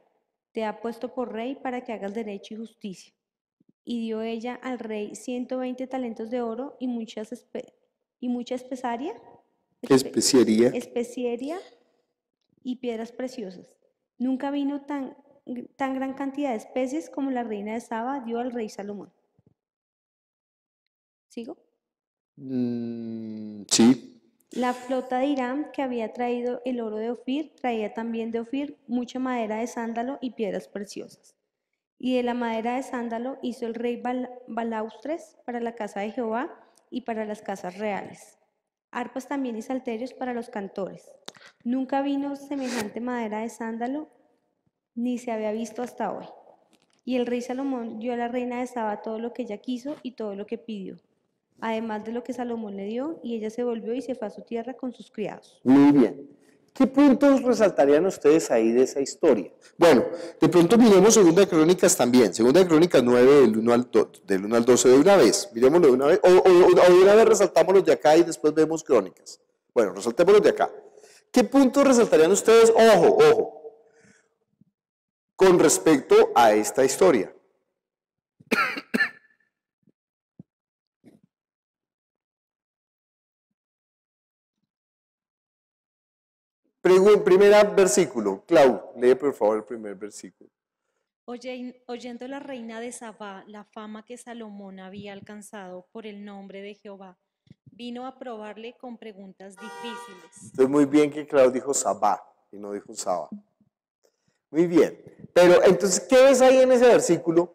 Te ha puesto por rey para que hagas derecho y justicia. Y dio ella al rey 120 talentos de oro y mucha especiería y piedras preciosas. Nunca vino tan gran cantidad de especies como la reina de Saba dio al rey Salomón. ¿Sigo? Sí. La flota de Hiram, que había traído el oro de Ofir, traía también de Ofir mucha madera de sándalo y piedras preciosas. Y de la madera de sándalo hizo el rey balaustres para la casa de Jehová y para las casas reales. Arpas también y salterios para los cantores. Nunca vino semejante madera de sándalo, ni se había visto hasta hoy. Y el rey Salomón dio a la reina de Saba todo lo que ella quiso y todo lo que pidió, además de lo que Salomón le dio, y ella se volvió y se fue a su tierra con sus criados. Muy bien. ¿Qué puntos resaltarían ustedes ahí de esa historia? Bueno, de pronto miremos Segunda de Crónicas también. Segunda de Crónicas 9, del 1 al 12 de una vez. Miremoslo de una vez. O de una vez resaltamos los de acá y después vemos Crónicas. Bueno, resaltemos los de acá. ¿Qué puntos resaltarían ustedes? Ojo, con respecto a esta historia. Primer versículo. Clau, lee por favor el primer versículo. Oyendo la reina de Sabá la fama que Salomón había alcanzado por el nombre de Jehová, vino a probarle con preguntas difíciles. Entonces muy bien que Clau dijo Sabá y no dijo Saba. Muy bien. Pero entonces, ¿qué ves ahí en ese versículo?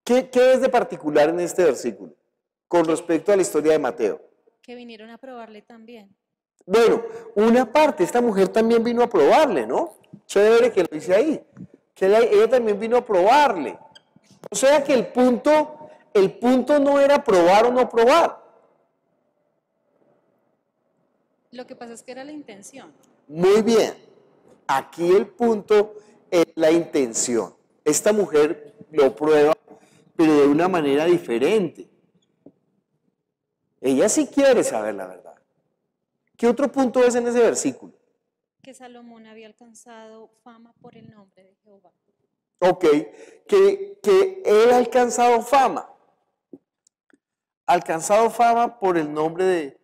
¿Qué ves de particular en este versículo con respecto a la historia de Mateo? Que vinieron a probarle también. Bueno, una parte, esta mujer también vino a probarle, ¿no? Chévere que lo dice ahí, que ella también vino a probarle. O sea que el punto no era probar o no probar. Lo que pasa es que era la intención. Muy bien, aquí el punto es la intención. Esta mujer lo prueba, pero de una manera diferente. Ella sí quiere saber la verdad. ¿Qué otro punto ves en ese versículo? Que Salomón había alcanzado fama por el nombre de Jehová. Ok, que él ha alcanzado fama. Alcanzado fama por el nombre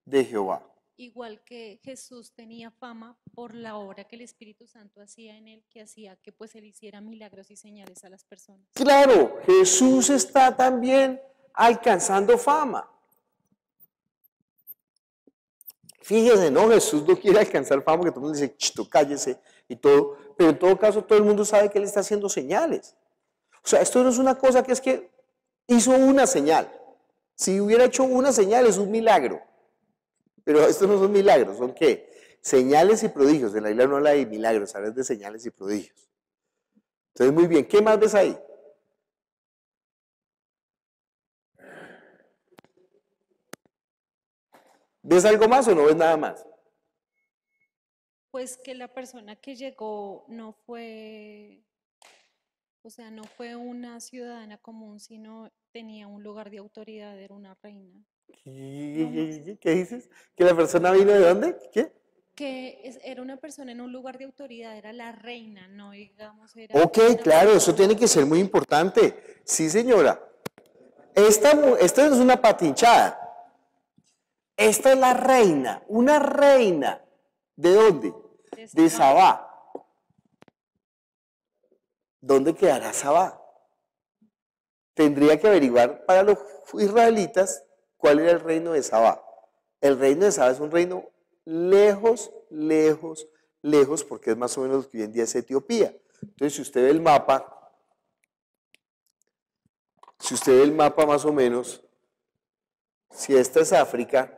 de Jehová. Igual que Jesús tenía fama por la obra que el Espíritu Santo hacía en él, que hacía que pues él hiciera milagros y señales a las personas. Claro, Jesús está también alcanzando fama. Fíjese, ¿no? Jesús no quiere alcanzar fama, porque todo el mundo dice, chito, cállese y todo, pero en todo caso todo el mundo sabe que él está haciendo señales. O sea, esto no es una cosa que es que hizo una señal. Si hubiera hecho una señal es un milagro. Pero estos no son milagros, ¿son qué? Señales y prodigios. En la Biblia no habla de milagros, habla de señales y prodigios. Entonces, muy bien, ¿qué más ves ahí? ¿Ves algo más o no ves nada más? Pues que la persona que llegó no fue, o sea, no fue una ciudadana común, sino tenía un lugar de autoridad, era una reina. ¿Qué dices? ¿Que la persona vino de dónde? ¿Qué? Que era una persona en un lugar de autoridad, era la reina, no digamos era Ok, una claro, eso persona. tiene que ser muy importante. Sí, señora. Esta no es una patinchada. Esta es la reina, una reina. ¿De dónde? De Sabá. ¿Dónde quedará Sabá? Tendría que averiguar para los israelitas cuál era el reino de Sabá. El reino de Saba es un reino lejos, lejos, lejos, porque es más o menos lo que hoy en día es Etiopía. Entonces, si usted ve el mapa más o menos, si esta es África,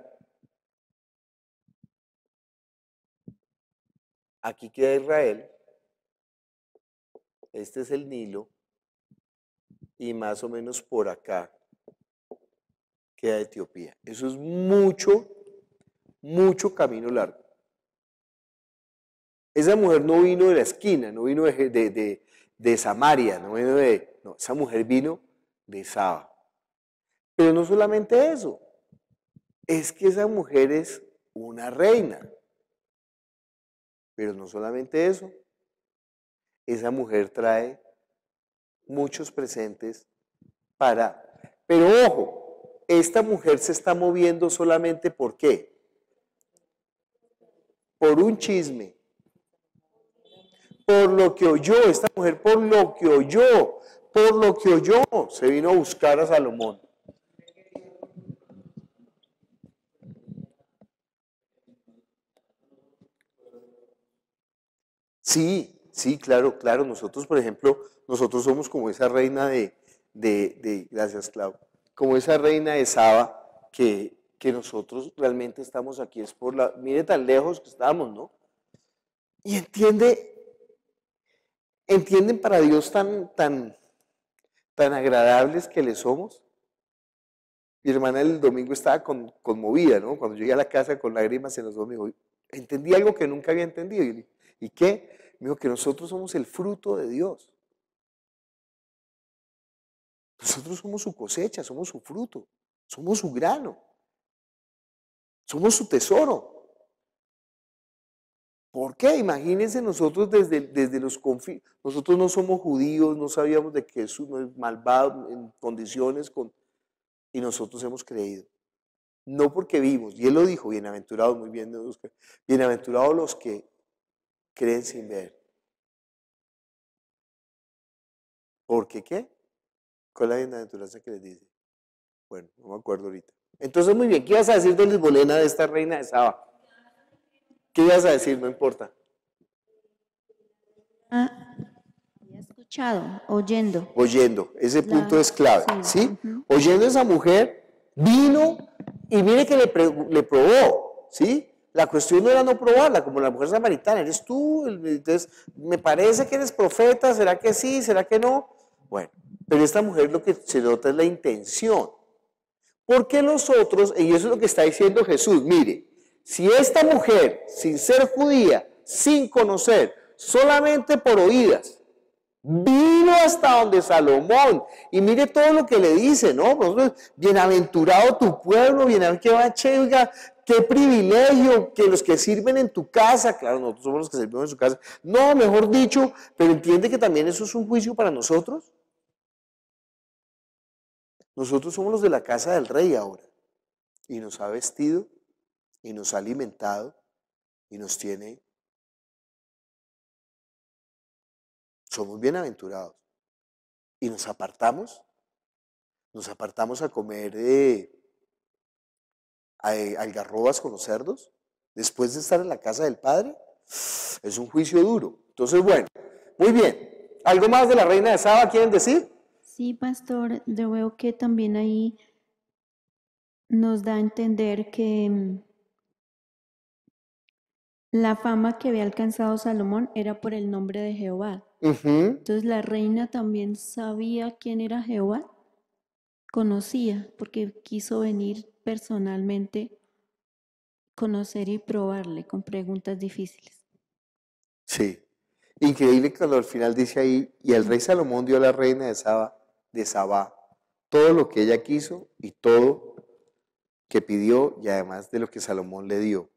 aquí queda Israel, este es el Nilo, y más o menos por acá queda Etiopía. Eso es mucho, mucho camino largo. Esa mujer no vino de la esquina, no vino de Samaria, no, esa mujer vino de Saba. Pero no solamente eso, es que esa mujer es una reina. Pero no solamente eso, esa mujer trae muchos presentes para... Pero ojo, esta mujer se está moviendo solamente ¿por qué? Por un chisme. Por lo que oyó, esta mujer por lo que oyó, se vino a buscar a Salomón. Sí, sí, claro, claro. Nosotros, por ejemplo, nosotros somos como esa reina gracias, Clau, como esa reina de Saba, que nosotros realmente estamos aquí, es por la, mire tan lejos que estamos, ¿no? Y entienden para Dios tan agradables que le somos. Mi hermana el domingo estaba conmovida, ¿no? Cuando llegué a la casa con lágrimas en los ojos, me dijo, entendí algo que nunca había entendido. ¿Y qué? Me dijo que nosotros somos el fruto de Dios. Nosotros somos su cosecha, somos su fruto, somos su grano, somos su tesoro. ¿Por qué? Imagínense nosotros desde los confines, nosotros no somos judíos, no sabíamos de que Jesús no es malvado en condiciones, y nosotros hemos creído. No porque vimos, y él lo dijo, bienaventurados, muy bien, bienaventurados los que creen sin ver. ¿Por qué qué? ¿Cuál es la bienaventuranza que les dice? Bueno, no me acuerdo ahorita. Entonces, muy bien, ¿qué ibas a decir de Lisbolena, de esta reina de Saba? ¿Qué ibas a decir? No importa. Había escuchado, oyendo. Oyendo, ese punto es clave, ¿sí? Uh-huh. Oyendo esa mujer, vino y mire que le probó, ¿sí? La cuestión no era no probarla, como la mujer samaritana, eres tú, entonces, me parece que eres profeta, ¿será que sí, será que no? Bueno, pero esta mujer lo que se nota es la intención. Porque los otros, y eso es lo que está diciendo Jesús, mire, si esta mujer, sin ser judía, sin conocer, solamente por oídas, vino hasta donde Salomón, y mire todo lo que le dice, ¿no? Bienaventurado tu pueblo, bienaventurado, qué privilegio que los que sirven en tu casa, claro, nosotros somos los que servimos en su casa, no, mejor dicho, pero entiende que también eso es un juicio para nosotros. Nosotros somos los de la casa del rey ahora, y nos ha vestido, y nos ha alimentado, y nos tiene. Somos bienaventurados. Y nos apartamos a comer algarrobas con los cerdos, después de estar en la casa del Padre. Es un juicio duro. Entonces, bueno, muy bien. ¿Algo más de la reina de Saba quieren decir? Sí, pastor, yo veo que también ahí nos da a entender que la fama que había alcanzado Salomón era por el nombre de Jehová. Entonces la reina también sabía quién era Jehová, conocía, porque quiso venir personalmente, conocer y probarle con preguntas difíciles. Sí, increíble cuando al final dice ahí, y el rey Salomón dio a la reina de Sabá todo lo que ella quiso y todo que pidió, y además de lo que Salomón le dio.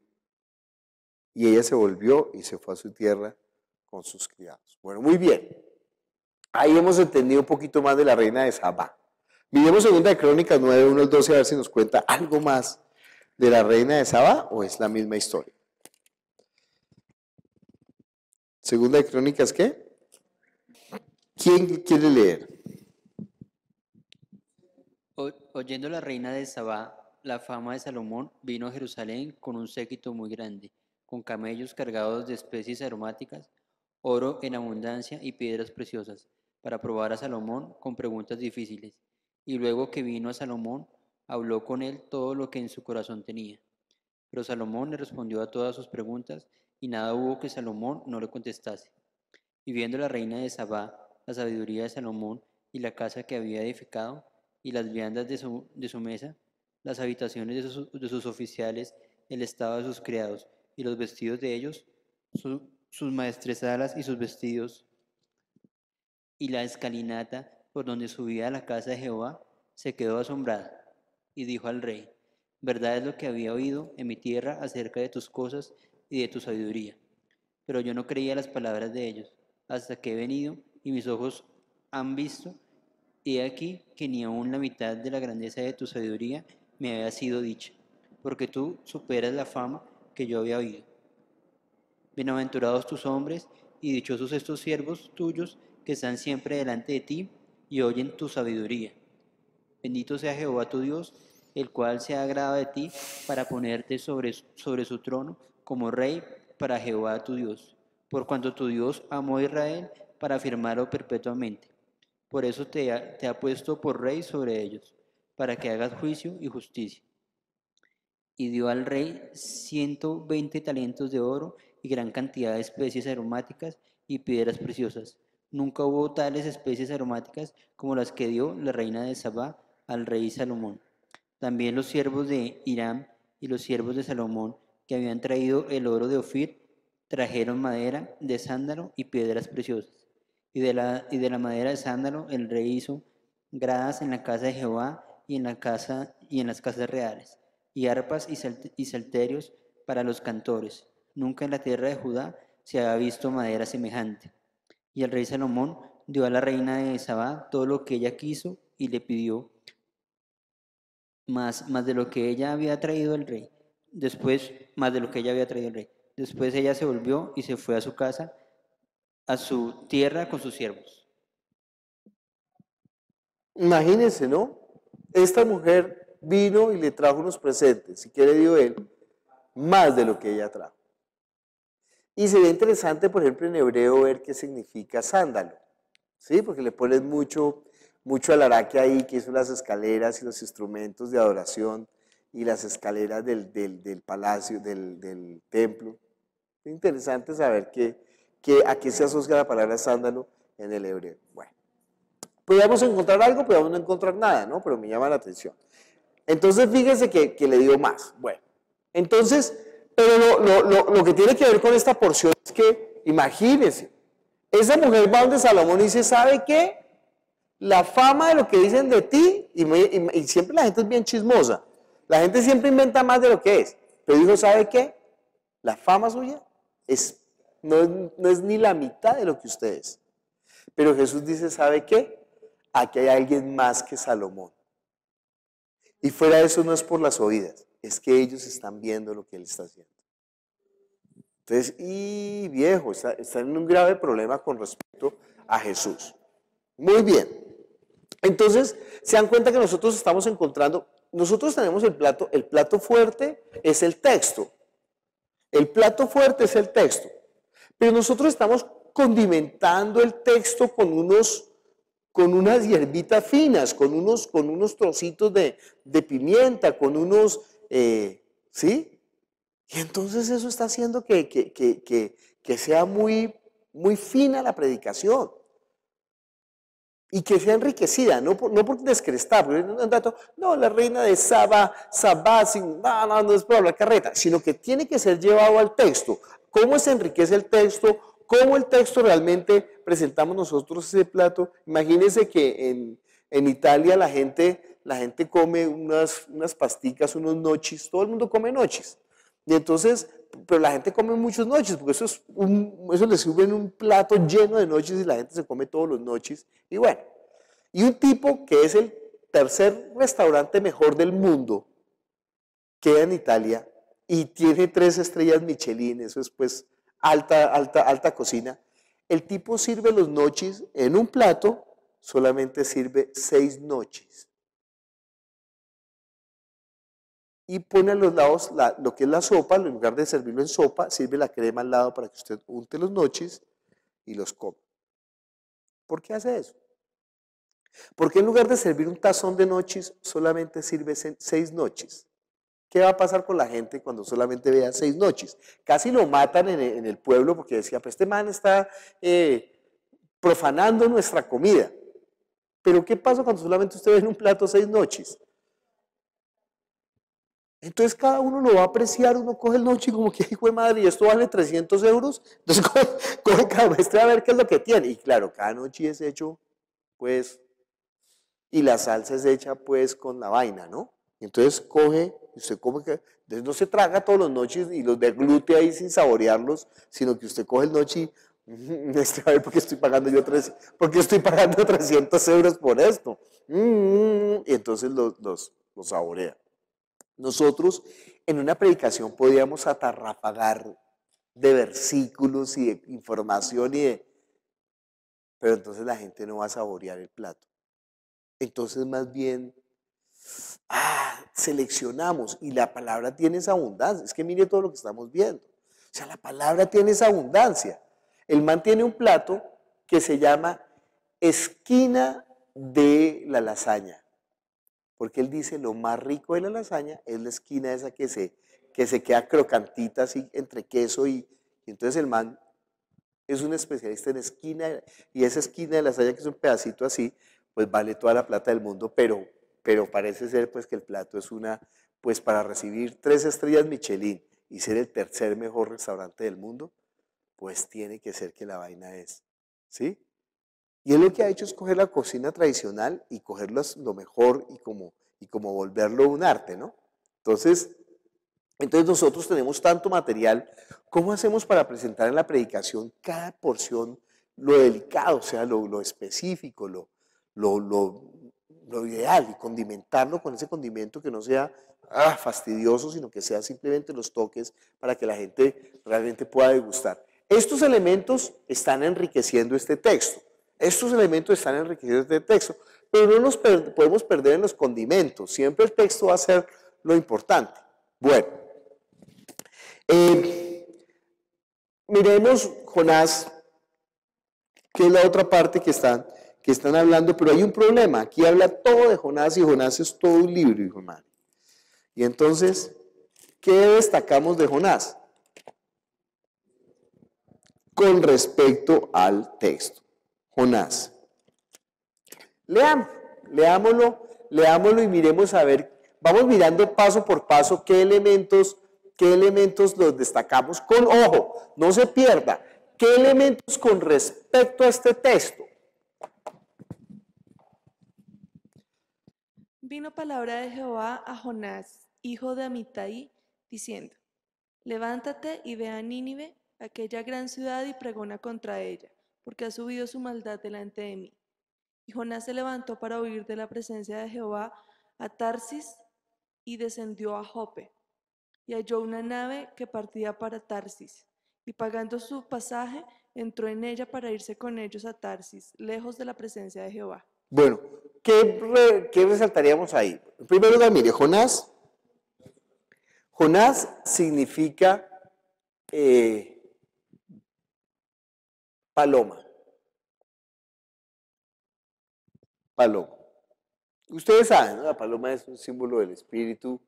Y ella se volvió y se fue a su tierra con sus criados. Bueno, muy bien. Ahí hemos entendido un poquito más de la reina de Sabá. Miremos 2 de Crónicas 9, 1 al 12, a ver si nos cuenta algo más de la reina de Sabá o es la misma historia. 2 de Crónicas, ¿qué? ¿Quién quiere leer? Oyendo la reina de Sabá la fama de Salomón, vino a Jerusalén con un séquito muy grande, con camellos cargados de especies aromáticas, oro en abundancia y piedras preciosas, para probar a Salomón con preguntas difíciles. Y luego que vino a Salomón, habló con él todo lo que en su corazón tenía. Pero Salomón le respondió a todas sus preguntas, y nada hubo que Salomón no le contestase. Y viendo la reina de Sabá la sabiduría de Salomón y la casa que había edificado, y las viandas de su mesa, las habitaciones de sus oficiales, el estado de sus criados, y los vestidos de ellos, sus maestresalas y sus vestidos, y la escalinata por donde subía a la casa de Jehová, se quedó asombrada, y dijo al rey: verdad es lo que había oído en mi tierra acerca de tus cosas y de tu sabiduría. Pero yo no creía las palabras de ellos, hasta que he venido y mis ojos han visto, y he aquí que ni aun la mitad de la grandeza de tu sabiduría me había sido dicha, porque tú superas la fama que yo había oído. Bienaventurados tus hombres, y dichosos estos siervos tuyos que están siempre delante de ti y oyen tu sabiduría. Bendito sea Jehová tu Dios, el cual se ha agradado de ti para ponerte sobre su trono como rey para Jehová tu Dios, por cuanto tu Dios amó a Israel para afirmarlo perpetuamente. Por eso te ha puesto por rey sobre ellos, para que hagas juicio y justicia. Y dio al rey 120 talentos de oro y gran cantidad de especies aromáticas y piedras preciosas. Nunca hubo tales especies aromáticas como las que dio la reina de Sabá al rey Salomón. También los siervos de Hiram y los siervos de Salomón, que habían traído el oro de Ofir, trajeron madera de sándalo y piedras preciosas. Y de la madera de sándalo el rey hizo gradas en la casa de Jehová y en las casas reales, y arpas y salterios para los cantores. Nunca en la tierra de Judá se había visto madera semejante. Y el rey Salomón dio a la reina de Sabá todo lo que ella quiso y le pidió más de lo que ella había traído el rey. Más de lo que ella había traído el rey. Después ella se volvió y se fue a su casa, a su tierra con sus siervos. Imagínense, ¿no? Esta mujer vino y le trajo unos presentes. ¿Y qué le dio él? Más de lo que ella trajo. Y sería interesante, por ejemplo, en hebreo ver qué significa sándalo, ¿sí? Porque le ponen mucho alaraque ahí, que son las escaleras y los instrumentos de adoración y las escaleras del palacio, del templo. Es interesante saber a qué se asocia la palabra sándalo en el hebreo. Bueno, podríamos encontrar algo, podríamos no encontrar nada, ¿no? Pero me llama la atención. Entonces, fíjense que le dio más. Bueno, entonces, pero lo que tiene que ver con esta porción es que, imagínense, esa mujer va donde Salomón y dice, ¿sabe qué? La fama de lo que dicen de ti, y siempre la gente es bien chismosa, la gente siempre inventa más de lo que es, pero dijo, ¿sabe qué? La fama suya no es ni la mitad de lo que usted es. Pero Jesús dice, ¿sabe qué? Aquí hay alguien más que Salomón. Y fuera de eso no es por las oídas, es que ellos están viendo lo que él está haciendo. Entonces, y viejo, está en un grave problema con respecto a Jesús. Muy bien. Entonces, se dan cuenta que nosotros estamos encontrando, nosotros tenemos el plato fuerte es el texto. El plato fuerte es el texto. Pero nosotros estamos condimentando el texto con unas hierbitas finas, con unos trocitos de pimienta, con unos, ¿sí? Y entonces eso está haciendo que sea muy, muy fina la predicación. Y que sea enriquecida, no por descrestar, porque un dato, no, la reina de Sabá, no es por hablar carreta, sino que tiene que ser llevado al texto. ¿Cómo se enriquece el texto? ¿Cómo el texto realmente presentamos nosotros ese plato? Imagínense que en Italia la gente come unas pasticas, unos nochis, todo el mundo come nochis. Y entonces, pero la gente come muchos nochis, porque eso le sirve en un plato lleno de nochis y la gente se come todos los nochis. Y bueno, y un tipo que es el tercer restaurante mejor del mundo, queda en Italia y tiene 3 estrellas Michelin, eso es pues alta cocina. El tipo sirve los nochis en un plato, solamente sirve 6 nochis. y pone a los lados lo que es la sopa, en lugar de servirlo en sopa, sirve la crema al lado para que usted unte los nochis y los coma. ¿Por qué hace eso? Porque en lugar de servir un tazón de nochis, solamente sirve 6 nochis. ¿Qué va a pasar con la gente cuando solamente vea 6 nochis? Casi lo matan en el pueblo porque decía, pues este man está profanando nuestra comida. Pero ¿qué pasa cuando solamente usted ve en un plato 6 nochis? Entonces cada uno lo va a apreciar, uno coge el noche y como que, hijo de madre, y esto vale 300 euros, entonces coge cada muestra a ver qué es lo que tiene. Y claro, cada noche es hecho, pues, y la salsa es hecha, pues, con la vaina, ¿no? Entonces coge, usted come, entonces no se traga todos los noches y los deglute ahí sin saborearlos, sino que usted coge el noche y, a ver, ¿por qué estoy pagando yo porque estoy pagando 300 euros por esto? Y entonces los saborea. Nosotros en una predicación podíamos atarrafagar de versículos y de información pero entonces la gente no va a saborear el plato. Entonces más bien seleccionamos y la palabra tiene esa abundancia. Es que mire todo lo que estamos viendo. O sea, la palabra tiene esa abundancia. El man tiene un plato que se llama esquina de la lasaña. Porque él dice, lo más rico de la lasaña es la esquina esa que se queda crocantita así entre queso y entonces el man es un especialista en esquina y esa esquina de lasaña que es un pedacito así, pues vale toda la plata del mundo, pero parece ser pues que el plato es pues para recibir 3 estrellas Michelin y ser el tercer mejor restaurante del mundo, pues tiene que ser que la vaina es, ¿sí? Y él lo que ha hecho es coger la cocina tradicional y cogerlo lo mejor y como volverlo un arte, ¿no? Entonces nosotros tenemos tanto material, ¿cómo hacemos para presentar en la predicación cada porción lo delicado, o sea, lo específico, lo ideal y condimentarlo con ese condimento que no sea fastidioso, sino que sea simplemente los toques para que la gente realmente pueda degustar? Estos elementos están enriqueciendo este texto. Estos elementos están enriqueciendo este texto, pero no nos podemos perder en los condimentos. Siempre el texto va a ser lo importante. Bueno, miremos Jonás, que es la otra parte que están hablando, pero hay un problema. Aquí habla todo de Jonás y Jonás es todo un libro, hijo hermano. Y entonces, ¿qué destacamos de Jonás? Con respecto al texto. Jonás. Leámoslo y miremos a ver, vamos mirando paso por paso qué elementos los destacamos con ojo, no se pierda, qué elementos con respecto a este texto. Vino palabra de Jehová a Jonás, hijo de Amitai, diciendo: Levántate y ve a Nínive, aquella gran ciudad, y pregona contra ella, porque ha subido su maldad delante de mí. Y Jonás se levantó para huir de la presencia de Jehová a Tarsis y descendió a Jope. Y halló una nave que partía para Tarsis, y pagando su pasaje, entró en ella para irse con ellos a Tarsis, lejos de la presencia de Jehová. Bueno, ¿qué resaltaríamos ahí? En primer lugar, mire, Jonás significa paloma. Paloma. Ustedes saben, ¿no? La paloma es un símbolo del Espíritu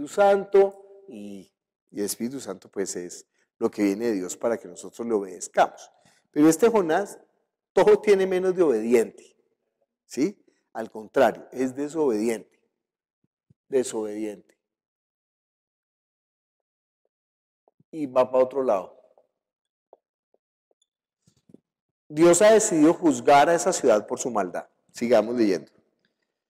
Santo y el Espíritu Santo pues es lo que viene de Dios para que nosotros le obedezcamos. Pero este Jonás todo tiene menos de obediente, ¿sí? Al contrario, es desobediente. Y va para otro lado. Dios ha decidido juzgar a esa ciudad por su maldad. Sigamos leyendo.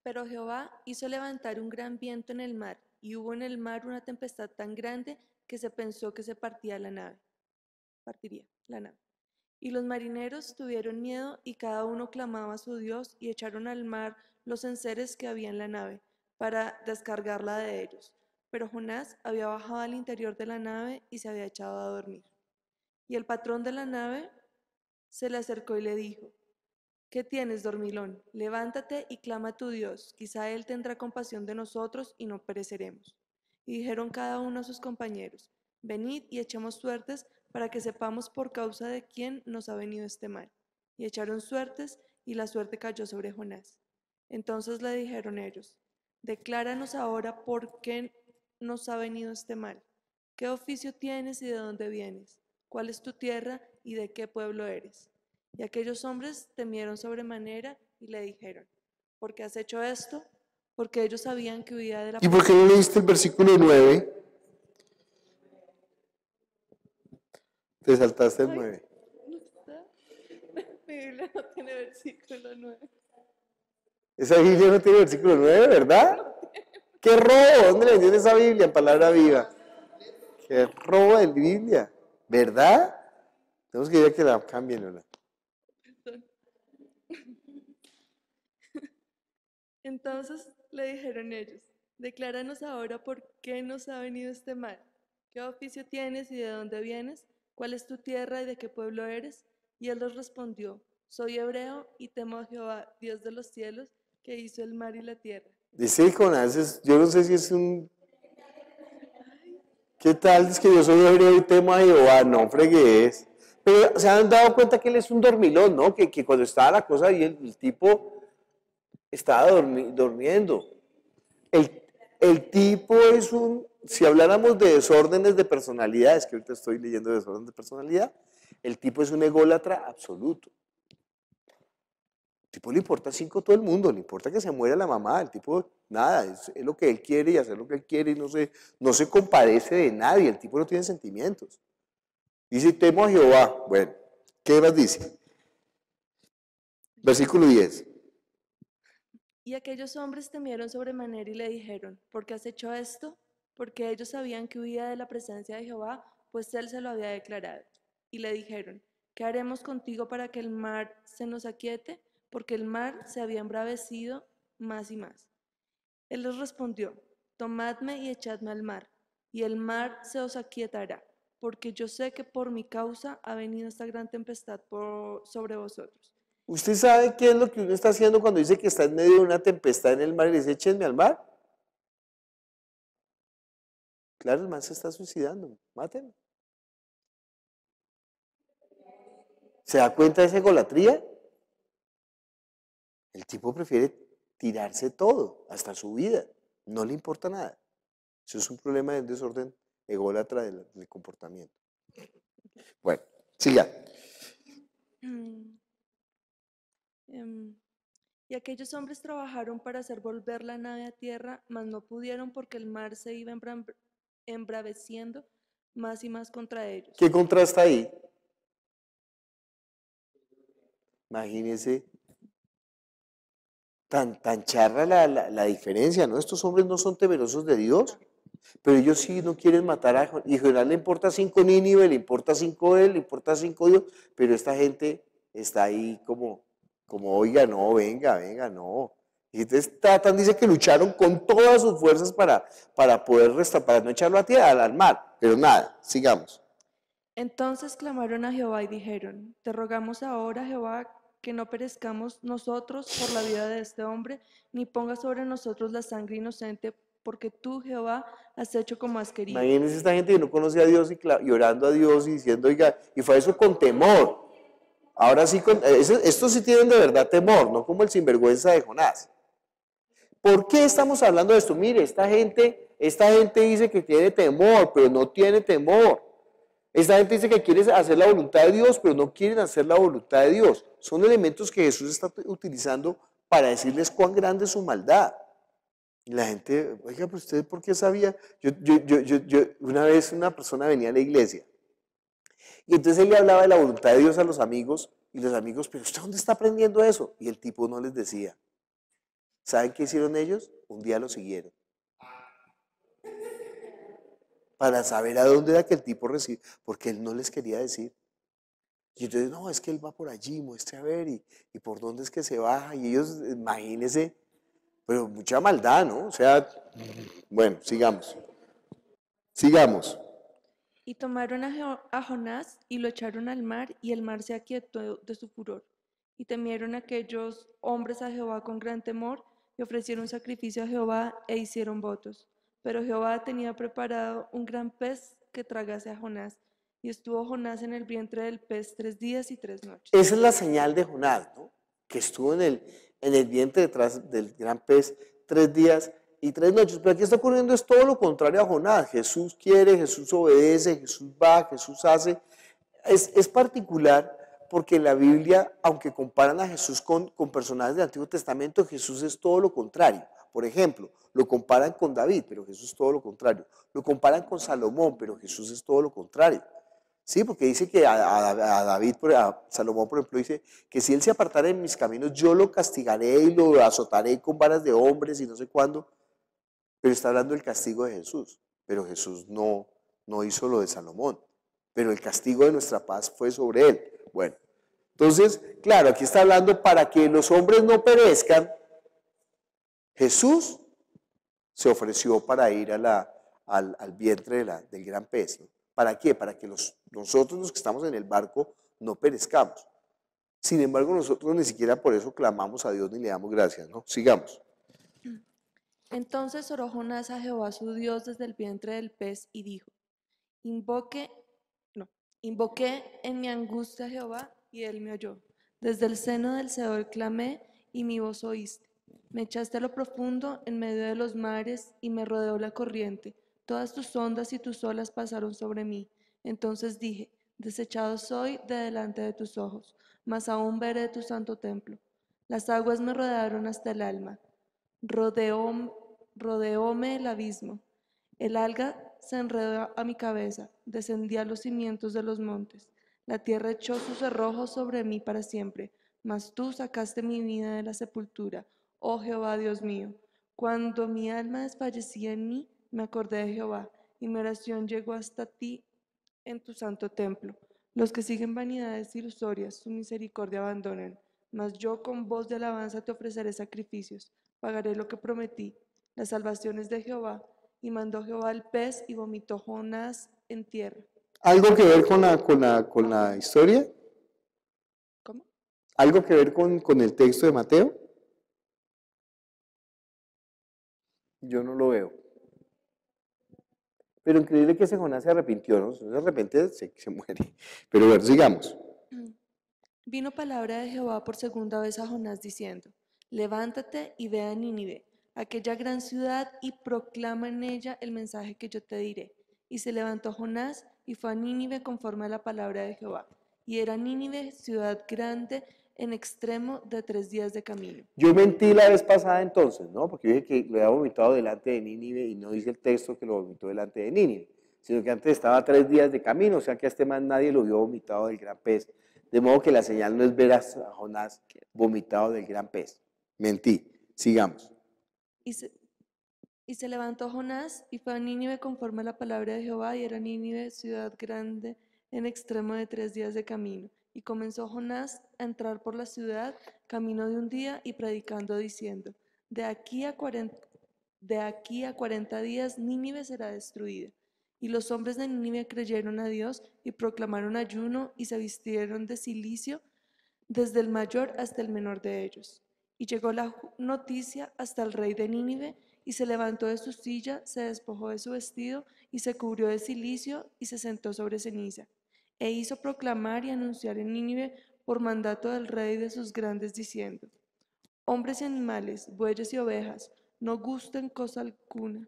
Pero Jehová hizo levantar un gran viento en el mar, y hubo en el mar una tempestad tan grande que se pensó que se partiría la nave. Y los marineros tuvieron miedo, y cada uno clamaba a su Dios, y echaron al mar los enseres que había en la nave, para descargarla de ellos. Pero Jonás había bajado al interior de la nave y se había echado a dormir. Y el patrón de la nave se le acercó y le dijo: ¿Qué tienes, dormilón? Levántate y clama a tu Dios. Quizá Él tendrá compasión de nosotros y no pereceremos. Y dijeron cada uno a sus compañeros, venid y echemos suertes para que sepamos por causa de quién nos ha venido este mal. Y echaron suertes, y la suerte cayó sobre Jonás. Entonces le dijeron ellos, decláranos ahora por qué nos ha venido este mal. ¿Qué oficio tienes y de dónde vienes? ¿Cuál es tu tierra y de qué pueblo eres? Y aquellos hombres temieron sobremanera y le dijeron, ¿por qué has hecho esto? Porque ellos sabían que huía de la ¿Y por qué no leíste el versículo 9? Te saltaste el Ay. 9. ¿No está? Mi Biblia no tiene versículo 9. Esa Biblia no tiene versículo 9, ¿verdad? ¡Qué robo! ¿Dónde le vendieron esa Biblia en palabra viva? ¡Qué robo de Biblia! ¿Verdad? Tenemos que ir a que la cambien, ¿no? Perdón. Entonces le dijeron ellos, decláranos ahora por qué nos ha venido este mal. ¿Qué oficio tienes y de dónde vienes? ¿Cuál es tu tierra y de qué pueblo eres? Y él les respondió, soy hebreo y temo a Jehová, Dios de los cielos, que hizo el mar y la tierra. Dice Jonás, yo no sé si es un... ¿Qué tal? Es que yo soy hebreo y temo a Jehová, no fregues. Pero se han dado cuenta que él es un dormilón, ¿no? Que cuando estaba la cosa ahí, el tipo estaba durmiendo. El tipo es un, si habláramos de desórdenes de personalidad, es que ahorita estoy leyendo desórdenes de personalidad, el tipo es un ególatra absoluto. El tipo le importa 5 a todo el mundo, le importa que se muera la mamá, el tipo, nada, es lo que él quiere y hacer lo que él quiere y no se compadece de nadie, el tipo no tiene sentimientos. Dice, temo a Jehová. Bueno, ¿qué más dice? Versículo 10. Y aquellos hombres temieron sobremanera y le dijeron, ¿por qué has hecho esto? Porque ellos sabían que huía de la presencia de Jehová, pues él se lo había declarado. Y le dijeron, ¿qué haremos contigo para que el mar se nos aquiete? Porque el mar se había embravecido más y más. Él les respondió, tomadme y echadme al mar, y el mar se os aquietará, porque yo sé que por mi causa ha venido esta gran tempestad sobre vosotros. ¿Usted sabe qué es lo que uno está haciendo cuando dice que está en medio de una tempestad en el mar y le dice, échenme al mar? Claro, el man se está suicidando, mátenme. ¿Se da cuenta de esa egolatría? El tipo prefiere tirarse todo, hasta su vida, no le importa nada. Eso es un problema del desorden ególatra del comportamiento. Bueno, siga. Y aquellos hombres trabajaron para hacer volver la nave a tierra, mas no pudieron porque el mar se iba embraveciendo más y más contra ellos. ¿Qué contrasta ahí? Imagínense, tan charra la diferencia, ¿no? Estos hombres no son temerosos de Dios, pero ellos sí no quieren matar a Jonás. Y a Jonás le importa 5 Nínive, le importa 5 él, le importa 5 Dios, pero esta gente está ahí como oiga, no, venga, no. Y entonces tratan, dice que lucharon con todas sus fuerzas para poder para no echarlo a tierra, al mar, pero nada, sigamos. Entonces clamaron a Jehová y dijeron, te rogamos ahora, Jehová, que no perezcamos nosotros por la vida de este hombre, ni pongas sobre nosotros la sangre inocente, porque tú, Jehová, has hecho como has querido. Imagínense esta gente que no conoce a Dios y orando a Dios y diciendo, oiga, y fue eso con temor. Ahora sí, estos sí tienen de verdad temor, no como el sinvergüenza de Jonás. ¿Por qué estamos hablando de esto? Mire, esta gente dice que tiene temor, pero no tiene temor. Esta gente dice que quiere hacer la voluntad de Dios, pero no quieren hacer la voluntad de Dios. Son elementos que Jesús está utilizando para decirles cuán grande es su maldad. Y la gente, oiga, pero usted, ¿por qué sabía? Una vez una persona venía a la iglesia y entonces él le hablaba de la voluntad de Dios a los amigos y los amigos, pero ¿usted dónde está aprendiendo eso? Y el tipo no les decía. ¿Saben qué hicieron ellos? Un día lo siguieron. Para saber a dónde era que el tipo recibía, porque él no les quería decir. Y entonces, no, es que él va por allí, muestre a ver, y por dónde es que se baja. Y ellos, imagínense, pero mucha maldad, ¿no? O sea, bueno, sigamos. Y tomaron a Jonás y lo echaron al mar, y el mar se aquietó de su furor. Y temieron aquellos hombres a Jehová con gran temor, y ofrecieron sacrificio a Jehová e hicieron votos. Pero Jehová tenía preparado un gran pez que tragase a Jonás, y estuvo Jonás en el vientre del pez 3 días y 3 noches. Esa es la señal de Jonás, ¿no? Que estuvo en el vientre detrás del gran pez 3 días y 3 noches. Pero aquí está ocurriendo es todo lo contrario a Jonás. Jesús quiere, Jesús obedece, Jesús va, Jesús hace. Es particular porque en la Biblia, aunque comparan a Jesús con personajes del Antiguo Testamento, Jesús es todo lo contrario. Por ejemplo, lo comparan con David, pero Jesús es todo lo contrario. Lo comparan con Salomón, pero Jesús es todo lo contrario. Sí, porque dice que a Salomón, por ejemplo, dice que si él se apartara de mis caminos, yo lo castigaré y lo azotaré con varas de hombres y no sé cuándo. Pero está hablando del castigo de Jesús. Pero Jesús no hizo lo de Salomón. Pero el castigo de nuestra paz fue sobre él. Bueno, entonces, claro, aquí está hablando para que los hombres no perezcan. Jesús se ofreció para ir al vientre del gran pez, ¿no? ¿Para qué? Para que nosotros los que estamos en el barco no perezcamos. Sin embargo, nosotros ni siquiera por eso clamamos a Dios ni le damos gracias, ¿no? Sigamos. Entonces oró Jonás a Jehová su Dios desde el vientre del pez y dijo, invoqué en mi angustia a Jehová y él me oyó. Desde el seno del Seol clamé y mi voz oíste. Me echaste a lo profundo en medio de los mares y me rodeó la corriente. Todas tus ondas y tus olas pasaron sobre mí. Entonces dije, desechado soy de delante de tus ojos, mas aún veré tu santo templo. Las aguas me rodearon hasta el alma. Rodeóme el abismo. El alga se enredó a mi cabeza, descendí a los cimientos de los montes. La tierra echó sus cerrojos sobre mí para siempre, mas tú sacaste mi vida de la sepultura, oh Jehová Dios mío. Cuando mi alma desfallecía en mí, me acordé de Jehová, y mi oración llegó hasta ti en tu santo templo. Los que siguen vanidades ilusorias, su misericordia abandonan, mas yo con voz de alabanza te ofreceré sacrificios, pagaré lo que prometí. La salvación es de Jehová. Y mandó Jehová el pez y vomitó Jonás en tierra. ¿Algo que ver con la historia? ¿Cómo? ¿Algo que ver con el texto de Mateo? Yo no lo veo. Pero increíble que ese Jonás se arrepintió, ¿no? De repente se muere. Pero bueno, sigamos. Vino palabra de Jehová por segunda vez a Jonás diciendo, levántate y ve a Nínive, aquella gran ciudad, y proclama en ella el mensaje que yo te diré. Y se levantó Jonás y fue a Nínive conforme a la palabra de Jehová. Y era Nínive ciudad grande en extremo de 3 días de camino. Yo mentí la vez pasada entonces, ¿no? Porque dije que lo había vomitado delante de Nínive y no dice el texto que lo vomitó delante de Nínive, sino que antes estaba 3 días de camino, o sea que a este man nadie lo vio vomitado del gran pez. De modo que la señal no es ver a Jonás vomitado del gran pez. Mentí. Sigamos. Y se levantó Jonás y fue a Nínive conforme a la palabra de Jehová, y era Nínive ciudad grande en extremo de 3 días de camino. Y comenzó Jonás a entrar por la ciudad, camino de un día, y predicando diciendo, de aquí a 40 días Nínive será destruida. Y los hombres de Nínive creyeron a Dios y proclamaron ayuno y se vistieron de cilicio desde el mayor hasta el menor de ellos. Y llegó la noticia hasta el rey de Nínive, y se levantó de su silla, se despojó de su vestido, y se cubrió de cilicio, y se sentó sobre ceniza. E hizo proclamar y anunciar en Nínive por mandato del rey de sus grandes, diciendo, hombres y animales, bueyes y ovejas, no gusten cosa alguna,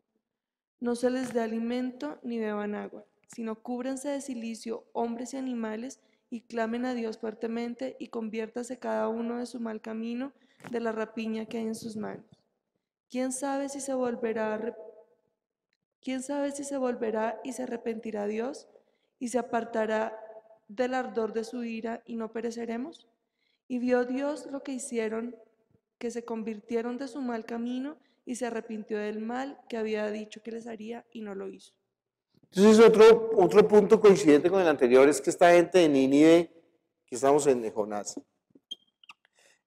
no se les dé alimento ni beban agua, sino cúbranse de cilicio hombres y animales, y clamen a Dios fuertemente, y conviértase cada uno de su mal camino, de la rapiña que hay en sus manos. ¿Quién sabe si se volverá y se arrepentirá Dios y se apartará del ardor de su ira y no pereceremos? Y vio Dios lo que hicieron, que se convirtieron de su mal camino y se arrepintió del mal que había dicho que les haría y no lo hizo. Entonces otro punto coincidente con el anterior es que esta gente de Nínive, que estamos en Jonás,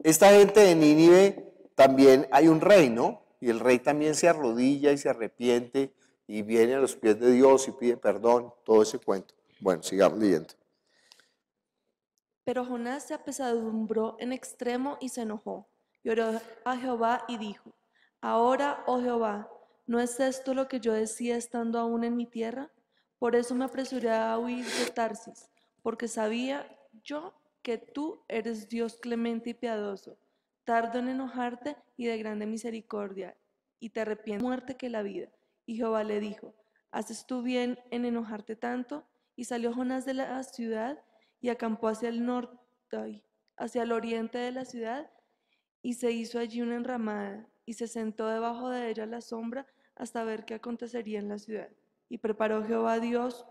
esta gente de Nínive también hay un rey, ¿no? Y el rey también se arrodilla y se arrepiente y viene a los pies de Dios y pide perdón, todo ese cuento. Bueno, sigamos leyendo. Pero Jonás se apesadumbró en extremo y se enojó, y oró a Jehová y dijo, ahora, oh Jehová, ¿no es esto lo que yo decía estando aún en mi tierra? Por eso me apresuré a huir de Tarsis, porque sabía yo que tú eres Dios clemente y piadoso, tardo en enojarte y de grande misericordia, y te arrepientes de muerte que la vida. Y Jehová le dijo, ¿haces tú bien en enojarte tanto? Y salió Jonás de la ciudad y acampó hacia el norte, hacia el oriente de la ciudad, y se hizo allí una enramada, y se sentó debajo de ella a la sombra hasta ver qué acontecería en la ciudad. Y preparó Jehová Dios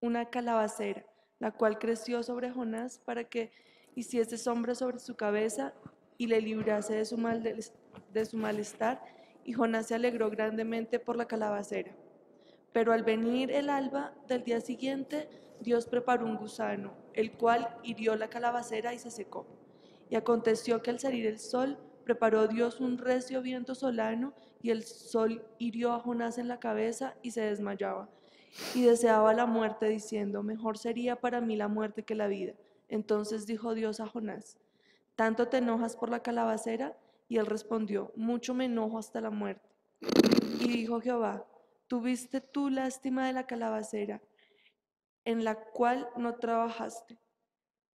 una calabacera, la cual creció sobre Jonás para que hiciese sombra sobre su cabeza y le librase de su malestar, y Jonás se alegró grandemente por la calabacera. Pero al venir el alba del día siguiente, Dios preparó un gusano, el cual hirió la calabacera y se secó. Y aconteció que al salir el sol, preparó Dios un recio viento solano, y el sol hirió a Jonás en la cabeza y se desmayaba. Y deseaba la muerte, diciendo, mejor sería para mí la muerte que la vida. Entonces dijo Dios a Jonás, ¿tanto te enojas por la calabacera? Y él respondió, mucho me enojo hasta la muerte. Y dijo Jehová, ¿tuviste tú lástima de la calabacera, en la cual no trabajaste,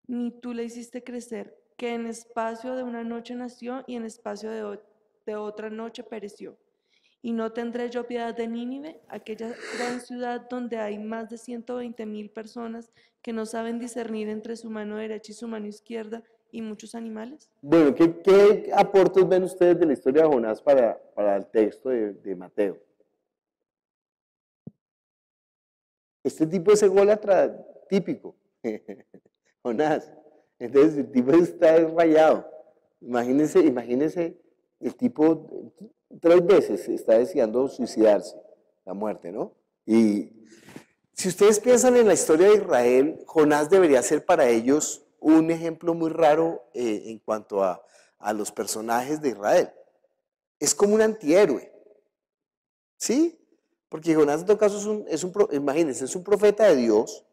ni tú la hiciste crecer, que en espacio de una noche nació y en espacio de otra noche pereció? Y no tendré yo piedad de Nínive, aquella gran ciudad donde hay más de 120,000 personas que no saben discernir entre su mano derecha y su mano izquierda y muchos animales. Bueno, ¿qué aportes ven ustedes de la historia de Jonás para el texto de Mateo? Este tipo es ególatra típico, Jonás. Entonces el tipo está rayado. Imagínense, el tipo 3 veces está deseando suicidarse, la muerte, ¿no? Y si ustedes piensan en la historia de Israel, Jonás debería ser para ellos un ejemplo muy raro en cuanto a los personajes de Israel. Es como un antihéroe, ¿sí? Porque Jonás en todo caso imagínense, es un profeta de Dios,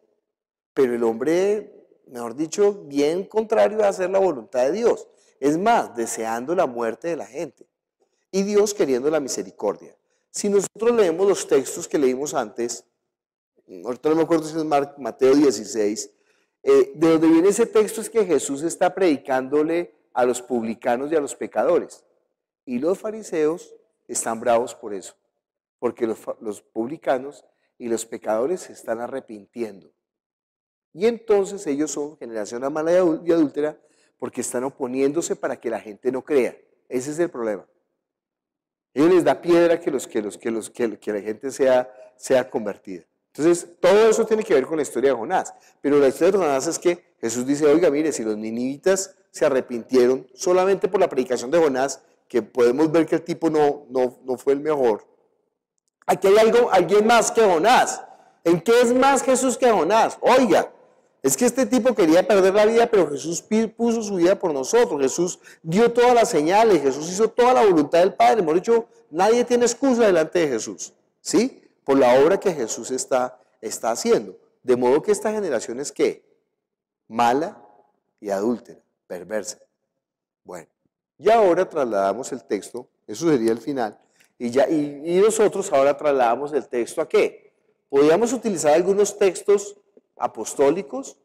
pero el hombre, mejor dicho, bien contrario a hacer la voluntad de Dios. Es más, deseando la muerte de la gente. Y Dios queriendo la misericordia. Si nosotros leemos los textos que leímos antes, ahorita no me acuerdo si es Mateo 16, de donde viene ese texto es que Jesús está predicándole a los publicanos y a los pecadores. Y los fariseos están bravos por eso, porque los publicanos y los pecadores se están arrepintiendo. Y entonces ellos son generación mala y adúltera porque están oponiéndose para que la gente no crea. Ese es el problema. Ellos les da piedra que la gente sea convertida. Entonces, todo eso tiene que ver con la historia de Jonás. Pero la historia de Jonás es que Jesús dice, oiga, mire, si los ninivitas se arrepintieron solamente por la predicación de Jonás, que podemos ver que el tipo no fue el mejor. Aquí hay alguien más que Jonás. ¿En qué es más Jesús que Jonás? Oiga, es que este tipo quería perder la vida, pero Jesús puso su vida por nosotros. Jesús dio todas las señales, Jesús hizo toda la voluntad del Padre. Hemos dicho, nadie tiene excusa delante de Jesús, ¿sí? Por la obra que Jesús está haciendo. De modo que esta generación es ¿qué? Mala y adúltera, perversa. Bueno, y ahora trasladamos el texto, eso sería el final, y nosotros ahora trasladamos el texto ¿a qué? Podríamos utilizar algunos textos apostólicos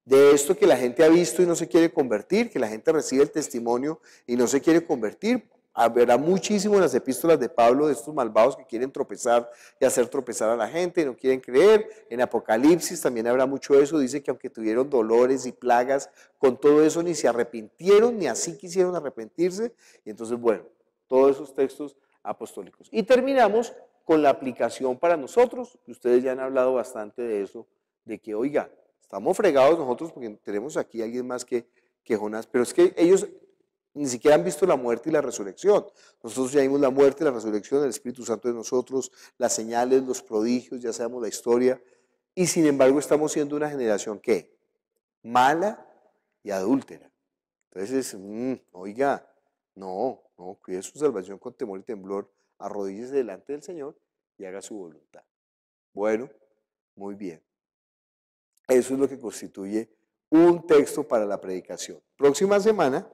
de esto que la gente ha visto y no se quiere convertir, que la gente recibe el testimonio y no se quiere convertir. Habrá muchísimo en las epístolas de Pablo de estos malvados que quieren tropezar y hacer tropezar a la gente y no quieren creer. En Apocalipsis también habrá mucho de eso. Dice que aunque tuvieron dolores y plagas, con todo eso ni se arrepintieron, ni así quisieron arrepentirse. Y entonces, bueno, todos esos textos apostólicos. Y terminamos con la aplicación para nosotros, que ustedes ya han hablado bastante de eso, de que, oiga, estamos fregados nosotros porque tenemos aquí a alguien más que Jonás, pero es que ellos ni siquiera han visto la muerte y la resurrección. Nosotros ya vimos la muerte y la resurrección del Espíritu Santo de nosotros, las señales, los prodigios, ya sabemos la historia, y sin embargo estamos siendo una generación, ¿qué? Mala y adúltera. Entonces, oiga, no, cuide su salvación con temor y temblor, arrodíllese delante del Señor y haga su voluntad. Bueno, muy bien. Eso es lo que constituye un texto para la predicación. Próxima semana,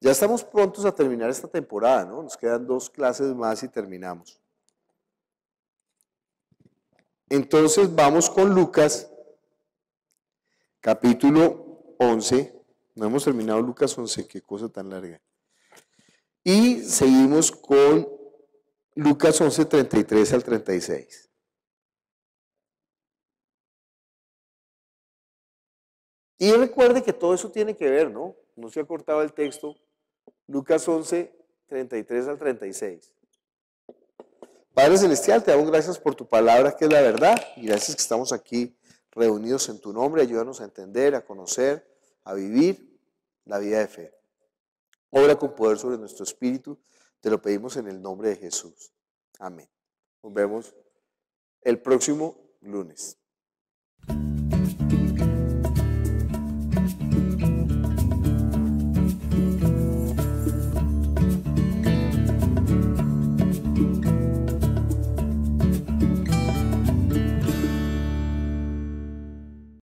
ya estamos prontos a terminar esta temporada, ¿no? Nos quedan 2 clases más y terminamos. Entonces vamos con Lucas, capítulo 11. No hemos terminado Lucas 11, qué cosa tan larga. Y seguimos con Lucas 11, 33 al 36. Y recuerde que todo eso tiene que ver, ¿no? No se ha cortado el texto. Lucas 11, 33 al 36. Padre Celestial, te damos gracias por tu palabra que es la verdad y gracias que estamos aquí reunidos en tu nombre. Ayúdanos a entender, a conocer, a vivir la vida de fe. Obra con poder sobre nuestro espíritu. Te lo pedimos en el nombre de Jesús. Amén. Nos vemos el próximo lunes.